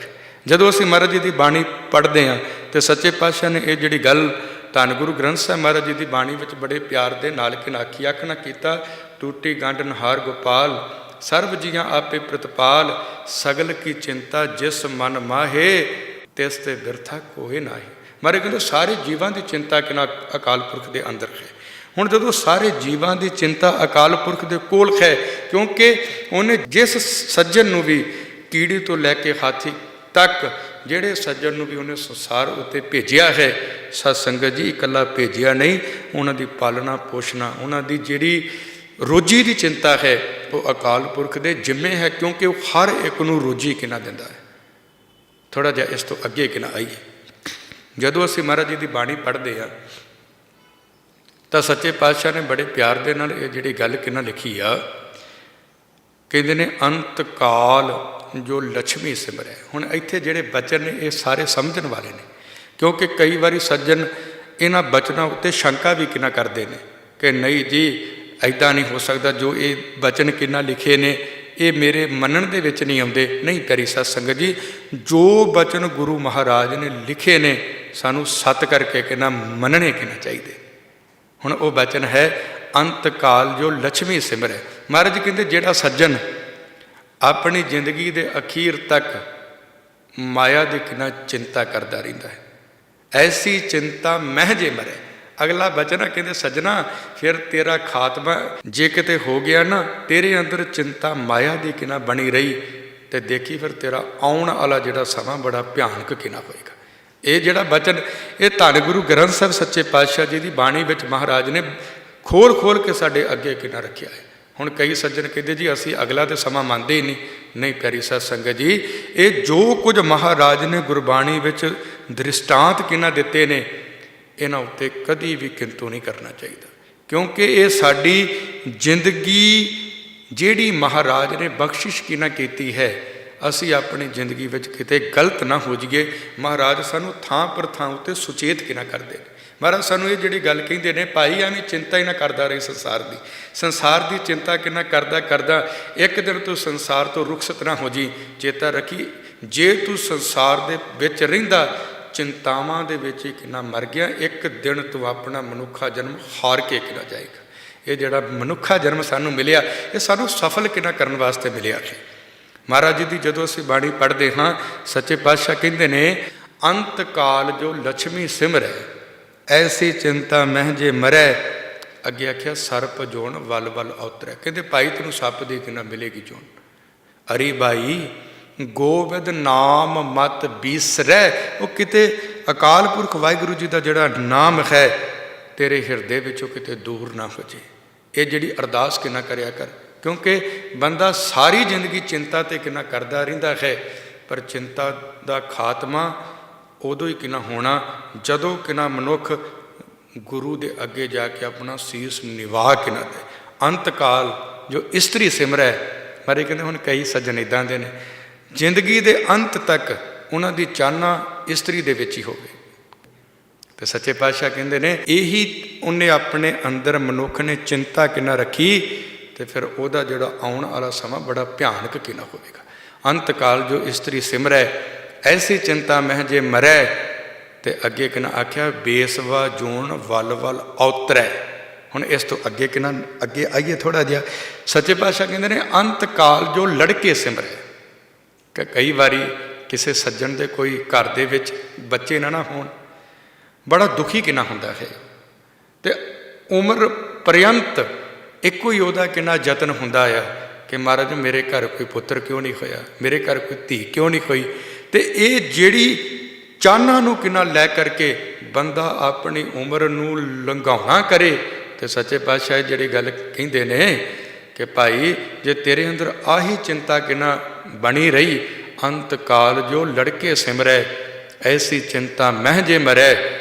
ਜਦੋਂ ਅਸੀਂ ਮਹਾਰਾਜ ਜੀ ਦੀ ਬਾਣੀ ਪੜ੍ਹਦੇ ਹਾਂ ਤੇ ਸੱਚੇ ਪਾਤਸ਼ਾਹ ਨੇ ਇਹ ਜਿਹੜੀ ਗੱਲ ਧੰਨ ਗੁਰੂ ਗ੍ਰੰਥ ਸਾਹਿਬ ਮਹਾਰਾਜ ਜੀ ਦੀ ਬਾਣੀ ਵਿੱਚ ਬੜੇ ਪਿਆਰ ਦੇ ਨਾਲ ਕਿਨਾ ਆਖੀ, ਆਖ ਨਾ ਕੀਤਾ ਟੂਟੀ ਗੰਢ ਨਹਾਰ ਗੋਪਾਲ ਸਰਬ ਜੀਆਂ ਆਪੇ ਪ੍ਰਤਪਾਲ, ਸਗਲ ਕੀ ਚਿੰਤਾ ਜਿਸ ਮਨ ਮਾਹੇ ਤਿਸ ਤੇ ਬਿਰਥਾ ਕੋਏ ਨਾਹੀ। ਮਹਾਰਾਜ ਕਹਿੰਦੇ ਸਾਰੇ ਜੀਵਾਂ ਦੀ ਚਿੰਤਾ ਕਿਨਾ ਅਕਾਲ ਪੁਰਖ ਦੇ ਅੰਦਰ ਹੈ। ਹੁਣ ਜਦੋਂ ਸਾਰੇ ਜੀਵਾਂ ਦੀ ਚਿੰਤਾ ਅਕਾਲ ਪੁਰਖ ਦੇ ਕੋਲ ਹੈ, ਕਿਉਂਕਿ ਉਹਨੇ ਜਿਸ ਸੱਜਣ ਨੂੰ ਵੀ ਕੀੜੀ ਤੋਂ ਲੈ ਕੇ ਹਾਥੀ ਤੱਕ ਜਿਹੜੇ ਸੱਜਣ ਨੂੰ ਵੀ ਉਹਨੇ ਸੰਸਾਰ ਉੱਤੇ ਭੇਜਿਆ ਹੈ, ਸਤ ਸੰਗਤ ਜੀ ਇਕੱਲਾ ਭੇਜਿਆ ਨਹੀਂ, ਉਹਨਾਂ ਦੀ ਪਾਲਣਾ ਪੋਸ਼ਣਾ, ਉਹਨਾਂ ਦੀ ਜਿਹੜੀ ਰੋਜੀ ਦੀ ਚਿੰਤਾ ਹੈ ਉਹ ਅਕਾਲ ਪੁਰਖ ਦੇ ਜਿੰਮੇ ਹੈ, ਕਿਉਂਕਿ ਉਹ ਹਰ ਇੱਕ ਨੂੰ ਰੋਜੀ ਕਿੰਨਾ ਦਿੰਦਾ ਹੈ। ਥੋੜ੍ਹਾ ਜਿਹਾ ਇਸ ਤੋਂ ਅੱਗੇ ਕਿੰਨਾ ਆਈਏ। ਜਦੋਂ ਅਸੀਂ ਮਹਾਰਾਜ ਜੀ ਦੀ ਬਾਣੀ ਪੜ੍ਹਦੇ ਹਾਂ ਤਾਂ ਸੱਚੇ ਪਾਤਸ਼ਾਹ ਨੇ ਬੜੇ ਪਿਆਰ ਦੇ ਨਾਲ ਇਹ ਜਿਹੜੀ ਗੱਲ ਕਿੰਨਾ ਲਿਖੀ ਆ, ਕਹਿੰਦੇ ਨੇ ਅੰਤ ਕਾਲ ਜੋ ਲక్ష్ਮੀ ਸਿਮਰੈ। ਹੁਣ ਇੱਥੇ ਜਿਹੜੇ ਬਚਨ ਨੇ ਇਹ ਸਾਰੇ ਸਮਝਣ ਵਾਲੇ ਨੇ, ਕਿਉਂਕਿ ਕਈ ਵਾਰੀ ਸੱਜਣ ਇਹਨਾਂ ਬਚਨਾਂ ਉੱਤੇ ਸ਼ੰਕਾ ਵੀ ਕਿੰਨਾ ਕਰਦੇ ਨੇ ਕਿ ਨਹੀਂ ਜੀ ਇੱਦਾਂ ਨਹੀਂ ਹੋ ਸਕਦਾ, ਜੋ ਇਹ ਬਚਨ ਕਿੰਨਾ ਲਿਖੇ ਨੇ ਇਹ ਮੇਰੇ ਮੰਨਣ ਦੇ ਵਿੱਚ ਨਹੀਂ ਆਉਂਦੇ। ਨਹੀਂ ਪਿਆਰੀ ਸਤ ਸੰਗਤ ਜੀ, ਜੋ ਬਚਨ ਗੁਰੂ ਮਹਾਰਾਜ ਨੇ ਲਿਖੇ ਨੇ ਸਾਨੂੰ ਸਤ ਕਰਕੇ ਕਿੰਨਾ ਮੰਨਣੇ ਕਿੰਨਾ ਚਾਹੀਦੇ। ਹੁਣ ਉਹ ਬਚਨ ਹੈ ਅੰਤ ਕਾਲ ਜੋ ਲక్ష్ਮੀ ਸਿਮਰੈ। ਮਹਾਰਾਜ ਕਹਿੰਦੇ ਜਿਹੜਾ ਸੱਜਣ ਆਪਣੀ ਜ਼ਿੰਦਗੀ ਦੇ ਅਖੀਰ ਤੱਕ ਮਾਇਆ ਦੀ ਕਿੰਨਾ ਚਿੰਤਾ ਕਰਦਾ ਰਹਿੰਦਾ ਹੈ, ਐਸੀ ਚਿੰਤਾ ਮਹਿ ਜੇ ਮਰੇ। ਅਗਲਾ ਬਚਨ ਆ, ਕਹਿੰਦੇ ਸੱਜਣਾ ਫਿਰ ਤੇਰਾ ਖਾਤਮਾ ਜੇ ਕਿਤੇ ਹੋ ਗਿਆ ਨਾ, ਤੇਰੇ ਅੰਦਰ ਚਿੰਤਾ ਮਾਇਆ ਦੀ ਕਿੰਨਾ ਬਣੀ ਰਹੀ ਤੇ ਦੇਖੀ ਫਿਰ ਤੇਰਾ ਆਉਣ ਵਾਲਾ ਜਿਹੜਾ ਸਮਾਂ ਬੜਾ ਭਿਆਨਕ ਕਿੰਨਾ ਹੋਏਗਾ। ਇਹ ਜਿਹੜਾ ਬਚਨ ਇਹ ਧੰਨ ਗੁਰੂ ਗ੍ਰੰਥ ਸਾਹਿਬ ਸੱਚੇ ਪਾਤਸ਼ਾਹ ਜੀ ਦੀ ਬਾਣੀ ਵਿੱਚ ਮਹਾਰਾਜ ਨੇ ਖੋਲ ਕੇ ਸਾਡੇ ਅੱਗੇ ਕਿੰਨਾ ਰੱਖਿਆ ਹੈ। ਹੁਣ ਕਈ ਸੱਜਣ ਕਹਿੰਦੇ ਜੀ ਅਸੀਂ ਅਗਲਾ ਤੇ ਸਮਾਂ ਮੰਨਦੇ ਹੀ ਨਹੀਂ। ਨਹੀਂ ਪਿਆਰੀ ਸਤ ਸੰਗਤ ਜੀ, ਇਹ ਜੋ ਕੁਝ ਮਹਾਰਾਜ ਨੇ ਗੁਰਬਾਣੀ ਵਿੱਚ ਦ੍ਰਿਸ਼ਟਾਂਤ ਕਿੰਨਾ ਦਿੱਤੇ ਨੇ ਇਹਨਾਂ ਉੱਤੇ ਕਦੀ ਵੀ ਕਿੰਤੂ ਨਹੀਂ ਕਰਨਾ ਚਾਹੀਦਾ, ਕਿਉਂਕਿ ਇਹ ਸਾਡੀ ਜ਼ਿੰਦਗੀ ਜਿਹੜੀ ਮਹਾਰਾਜ ਨੇ ਬਖਸ਼ਿਸ਼ ਕਿੰਨਾ ਕੀਤੀ ਹੈ, ਅਸੀਂ ਆਪਣੀ ਜ਼ਿੰਦਗੀ ਵਿੱਚ ਕਿਤੇ ਗਲਤ ਨਾ ਹੋ ਜਾਈਏ। ਮਹਾਰਾਜ ਸਾਨੂੰ ਥਾਂ ਪਰ ਥਾਂ ਉੱਤੇ ਸੁਚੇਤ ਕਿੰਨਾ ਕਰਦੇ ਨੇ। ਮਹਾਰਾਜ ਸਾਨੂੰ ਇਹ ਜਿਹੜੀ ਗੱਲ ਕਹਿੰਦੇ ਨੇ, ਭਾਈ ਐਵੇਂ ਚਿੰਤਾ ਹੀ ਨਾ ਕਰਦਾ ਰਹੀ ਸੰਸਾਰ ਦੀ ਚਿੰਤਾ ਕਿੰਨਾ ਕਰਦਾ ਇੱਕ ਦਿਨ ਤੂੰ ਸੰਸਾਰ ਤੋਂ ਰੁਖਸਤ ਨਾ ਹੋ ਜੀ। ਚੇਤਾ ਰੱਖੀ, ਜੇ ਤੂੰ ਸੰਸਾਰ ਦੇ ਵਿੱਚ ਰਹਿੰਦਾ ਚਿੰਤਾਵਾਂ ਦੇ ਵਿੱਚ ਹੀ ਕਿੰਨਾ ਮਰ ਗਿਆ, ਇੱਕ ਦਿਨ ਤੂੰ ਆਪਣਾ ਮਨੁੱਖਾ ਜਨਮ ਹਾਰ ਕੇ ਕਿੰਨਾ ਜਾਏਗਾ। ਇਹ ਜਿਹੜਾ ਮਨੁੱਖਾ ਜਨਮ ਸਾਨੂੰ ਮਿਲਿਆ ਇਹ ਸਾਨੂੰ ਸਫਲ ਕਿੰਨਾ ਕਰਨ ਵਾਸਤੇ ਮਿਲਿਆ ਹੈ। ਮਹਾਰਾਜ ਜੀ ਦੀ ਜਦੋਂ ਅਸੀਂ ਬਾਣੀ ਪੜ੍ਹਦੇ ਹਾਂ ਸੱਚੇ ਪਾਤਸ਼ਾਹ ਕਹਿੰਦੇ ਨੇ ਅੰਤ ਕਾਲ ਜੋ ਲక్ష్ਮੀ ਸਿਮਰੈ ਐਸੀ ਚਿੰਤਾ ਮਹਿ ਜੇ ਮਰੈ। ਅੱਗੇ ਆਖਿਆ ਸਰਪ ਜੋਨ ਵੱਲ ਔਤਰੈ। ਕਹਿੰਦੇ ਭਾਈ ਤੈਨੂੰ ਸੱਪ ਦੀ ਕਿੰਨਾ ਮਿਲੇਗੀ ਜੋਨ। ਅਰੀ ਬਾਈ ਗੋਬਿੰਦ ਨਾਮ ਮਤ ਬੀਸਰੈ। ਉਹ ਕਿਤੇ ਅਕਾਲ ਪੁਰਖ ਵਾਹਿਗੁਰੂ ਜੀ ਦਾ ਜਿਹੜਾ ਨਾਮ ਹੈ तेरे हिरदे विचों किते दूर ना हो जे। ये जिहड़ी अरदास किना करिया कर, क्योंकि बंदा सारी जिंदगी चिंता ते किना करदा रहिंदा है, पर चिंता दा खात्मा उदों ही किना होना जदों किना मनुख गुरु दे अगे जाके अपना सीस निवाह किना दे। अंत काल जो इस्त्री सिमरै, मारे कहते हुण कई सज्जन इदां दे ने जिंदगी दे अंत तक उन्हां दी चाहना इस्त्री दे विच ही होवे। तो सच्चे पातशाह कहते ने यही उन्हें अपने अंदर मनुख ने चिंता किना रखी, तो फिर वह जोड़ा आने वाला समा बड़ा भयानक किना होगा। अंत काल जो इस्त्री सिमरै ऐसी चिंता मह जे मरै, तो अगे किना आख्या बेसवा जून वल वल औतरै। हुण इस तो अगे किना अगे आइए थोड़ा जिहा। सच्चे पातशाह कहते ने अंत काल जो लड़के सिमरै। कई बारी किसी सज्जन दे कोई घर दे विच बच्चे ना होण, बड़ा दुखी किना हुंदा है, तो उम्र पर्यंत एको ही उहदा किना यतन हुंदा आ कि महाराज मेरे घर कोई पुत्र क्यों नहीं होया, मेरे घर कोई धी क्यों नहीं होई। तो ये जिहड़ी चाहना नूं किना लै करके बंदा अपनी उम्र नूं लंघाउणा करे, तो सच्चे पातशाह जिहड़ी गल कहिंदे ने कि भाई जे तेरे अंदर आही चिंता किना बनी रही, अंत काल जो लड़के सिमरै ऐसी चिंता मह जे मरै।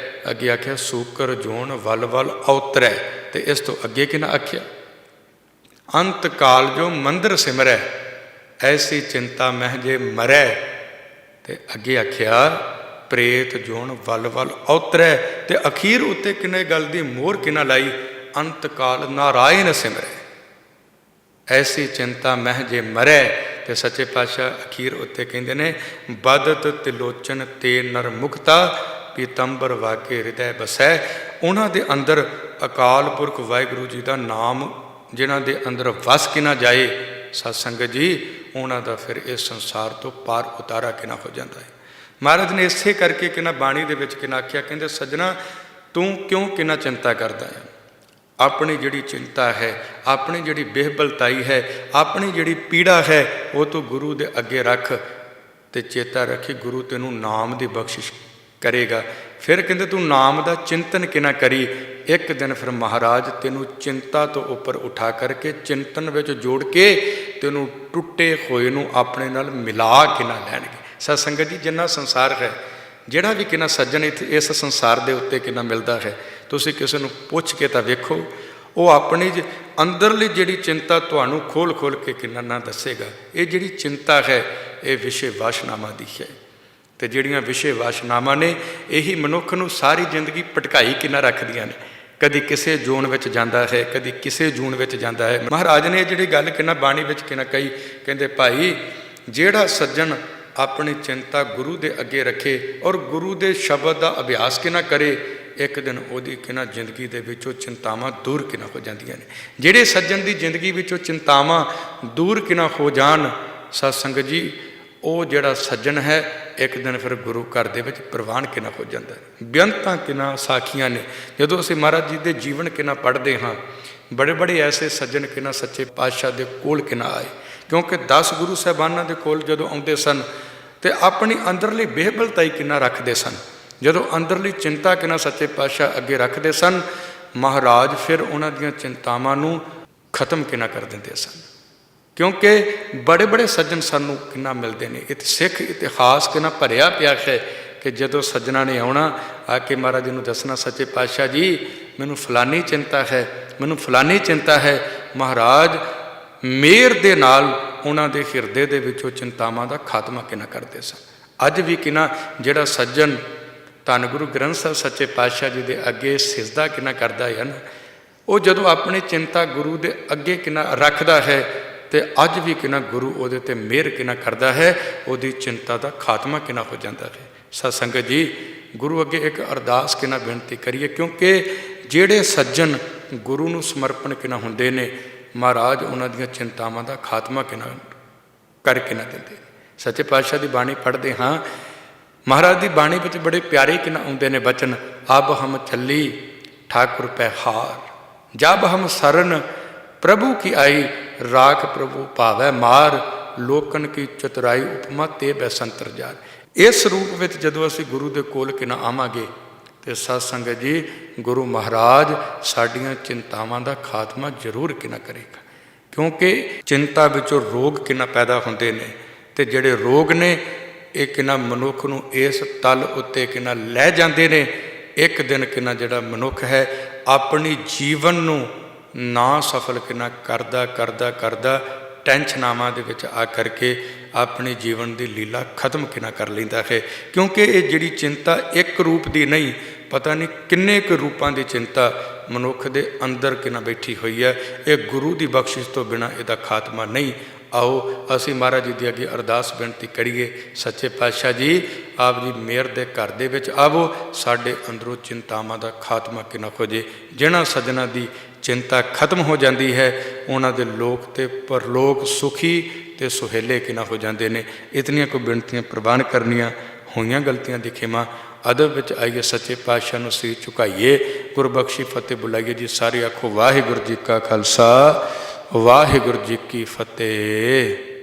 अगे आख्या सूकर जोन वल वल औतरै। तो इस तो अगे किना आख्या अंत काल जो मंदिर सिमरै ऐसी चिंता मह जे मरै। तो अगे आख्या प्रेत जोन वल वल औतरै। तो अखीर उत्ते किने गल दी मोहर किना लाई अंत काल नारायण सिमरै ऐसी चिंता मह जे मरै। तो सच्चे पातशाह अखीर उत्ते कहंदे ने बदत तिलोचन ते नर मुक्ता पीतंबर वाके हृदय बसै। उन्हां दे अंदर अकाल पुरख वाहिगुरू जी का नाम जिन्हां दे अंदर वस किना जाए सत्संगत जी, उन्हां दा फिर इस संसार तो पार उतारा किना हो जाता है। महाराज ने इसे करके किना बाणी दे विच किना आख्या, कहंदे सज्जना तू क्यों किना चिंता करदा है। अपनी जिहड़ी चिंता है, अपनी जिहड़ी बेहबलताई है, अपनी जिहड़ी पीड़ा है, वो तो गुरु दे अगे रख। ते चेता रखी गुरु तेनू नाम दी बख्शिश करेगा। फिर कहते तू नाम का चिंतन किना करी, एक दिन फिर महाराज तेनू चिंता तो उपर उठा करके चिंतन विच जोड़ के तेनू टुटे होए नू अपने नाल मिला किना लैणगे। सत्संगत जी जिन्ना संसार है, जिहड़ा भी किना सज्जन इस संसार के उत्ते किना मिलता है, तुसीं किसी नू पुछ के तो वेखो, वो अपनी अंदरली जिहड़ी चिंता तुहानू खोल खोल के किना ना दसेगा। ये जिहड़ी चिंता है ये विषय वासनावां दी है। तो जिहड़ियां विषय वासनावां ने यही मनुख नूं सारी जिंदगी भटकाई किना रखदियां ने। कदी किसी जोन विच जांदा है, कदी किसी जून विच जांदा है। महाराज ने जिहड़ी गल किना बाणी विच किना कही, कहंदे भाई जिहड़ा सज्जन अपनी चिंता गुरु दे अगे रखे और गुरु दे शब्द का अभ्यास किना करे, एक दिन उहदी किना जिंदगी दे विचों चिंतावां दूर किना हो जांदियां ने। जिहड़े सज्जन दी जिंदगी विचों चिंतावां दूर किना हो जान सत्संग जी, वो जिहड़ा सज्जन है एक दिन फिर गुरु घर दे विच प्रवान किना हो जाता है। बेअंतां किना साखियां ने जदों असीं महाराज जी दे जीवन किना पढ़दे हाँ, बड़े बड़े ऐसे सज्जन किना सच्चे पातशाह दे कोल किना आए। क्योंकि 10 गुरु साहिबानां दे कोल जदों आउंदे सन ते अपनी अंदरली बेहबलताई किना रखते सन, जदों अंदरली चिंता किना सच्चे पातशाह अगे रखते सन, महाराज फिर उन्हां दीयां चिंतावां नूं खत्म किना कर दिंदे सन। क्योंकि बड़े बड़े सज्जन सानू किना मिलते हैं। इत सिख इतिहास किना भरिया पिया है कि जदों सज्जना ने आना आके महाराज जी नूं दसना, सच्चे पातशाह जी मैनू फलानी चिंता है, मैनू फलानी चिंता है। महाराज मेहर दे नाल उन्हां दे हिरदे दे विचों चिंतावां दा खात्मा किना करदे सन। अज भी किना जिहड़ा सज्जन धन गुरु ग्रंथ साहिब सच्चे पातशाह जी दे अगे सिजदा किना करदा है ना, वो जदों अपनी चिंता गुरु दे अगे किना रखदा है तो अज भी किना गुरु उहदे ते मेहर किना करदा है, उहदी चिंता दा खात्मा किना हो जाता है। सत्संगत जी गुरु अगे एक अरदास किना बेनती करिए, क्योंकि जिहड़े सज्जन गुरु नूं समर्पण किना हुंदे ने, महाराज उन्हां दीयां चिंतावां दा खात्मा किना कर किना दिंदे। सच्चे पातशाह दी बाणी पढ़दे हाँ, महाराज दी बाणी विच बड़े प्यारे किना आउंदे ने वचन। अब हम चली ठाकुर पै हार, जब हम सरन प्रभु की आई, राख प्रभु भावै मार, लोकन की चतुराई उपमा ते बैसंतर जार। इस रूप में जदों असीं गुरु दे कोल किना आवांगे ਤੇ ਸਾਧ ਸੰਗਤ ਜੀ ਗੁਰੂ ਮਹਾਰਾਜ ਸਾਡੀਆਂ ਚਿੰਤਾਵਾਂ ਦਾ ਖਾਤਮਾ ਜ਼ਰੂਰ ਕਿਨਾ ਕਰੇਗਾ, ਕਿਉਂਕਿ ਚਿੰਤਾ ਵਿੱਚੋਂ ਰੋਗ ਕਿਨਾ ਪੈਦਾ ਹੁੰਦੇ ਨੇ, ਤੇ ਜਿਹੜੇ ਰੋਗ ਨੇ ਇਹ ਕਿਨਾ ਮਨੁੱਖ ਨੂੰ ਇਸ ਤਲ ਉੱਤੇ ਕਿਨਾ ਲੈ ਜਾਂਦੇ ਨੇ। ਇੱਕ ਦਿਨ ਕਿਨਾ ਜਿਹੜਾ ਮਨੁੱਖ ਹੈ ਆਪਣੀ ਜੀਵਨ ਨੂੰ ਨਾ ਸਫਲ ਕਿਨਾ ਕਰਦਾ ਟੈਨਸ਼ਨਾਵਾਂ ਦੇ ਵਿੱਚ ਆ ਕਰਕੇ ਆਪਣੀ ਜੀਵਨ ਦੀ ਲੀਲਾ ਖਤਮ ਕਿਨਾ ਕਰ ਲੈਂਦਾ ਹੈ। ਕਿਉਂਕਿ ਇਹ ਜਿਹੜੀ ਚਿੰਤਾ ਇੱਕ ਰੂਪ ਦੀ ਨਹੀਂ, ਪਤਾ ਨਹੀਂ ਕਿੰਨੇ ਕੁ ਰੂਪਾਂ ਦੀ ਚਿੰਤਾ ਮਨੁੱਖ ਦੇ ਅੰਦਰ ਕਿਨਾ ਬੈਠੀ ਹੋਈ ਹੈ। ਇਹ ਗੁਰੂ ਦੀ ਬਖਸ਼ਿਸ਼ ਤੋਂ ਬਿਨਾਂ ਇਹਦਾ ਖਾਤਮਾ ਨਹੀਂ। ਆਓ ਅਸੀਂ ਮਹਾਰਾਜ ਜੀ ਦੀ ਅੱਗੇ ਅਰਦਾਸ ਬੇਨਤੀ ਕਰੀਏ, ਸੱਚੇ ਪਾਤਸ਼ਾਹ ਜੀ ਆਪ ਜੀ ਮਿਹਰ ਦੇ ਘਰ ਦੇ ਵਿੱਚ ਆਵੋ, ਸਾਡੇ ਅੰਦਰੋਂ ਚਿੰਤਾਵਾਂ ਦਾ ਖਾਤਮਾ ਕਿਨਾ ਹੋ ਜੇ। ਜਿਨ੍ਹਾਂ ਸੱਜਣਾਂ ਦੀ ਚਿੰਤਾ ਖਤਮ ਹੋ ਜਾਂਦੀ ਹੈ ਉਹਨਾਂ ਦੇ ਲੋਕ ਤੇ ਪਰਲੋਕ ਸੁਖੀ ਤੇ ਸੁਹੇਲੇ ਕਿਨਾ ਹੋ ਜਾਂਦੇ ਨੇ। ਇਤਨੀਆਂ ਕੋ ਬੇਨਤੀਆਂ ਪ੍ਰਵਾਨ ਕਰਨੀਆਂ, ਹੋਈਆਂ ਗਲਤੀਆਂ ਦੀ ਖਿਮਾ। ਅਦਬ ਵਿੱਚ ਆਈਏ, ਸੱਚੇ ਪਾਤਸ਼ਾਹ ਨੂੰ ਸੀਸ ਝੁਕਾਈਏ, ਗੁਰਬਖਸ਼ੀ ਫਤਿਹ ਬੁਲਾਈਏ ਜੀ। ਸਾਰੇ ਆਖੋ ਵਾਹਿਗੁਰੂ ਜੀ ਕਾ ਖਾਲਸਾ, ਵਾਹਿਗੁਰੂ ਜੀ ਕੀ ਫਤਿਹ।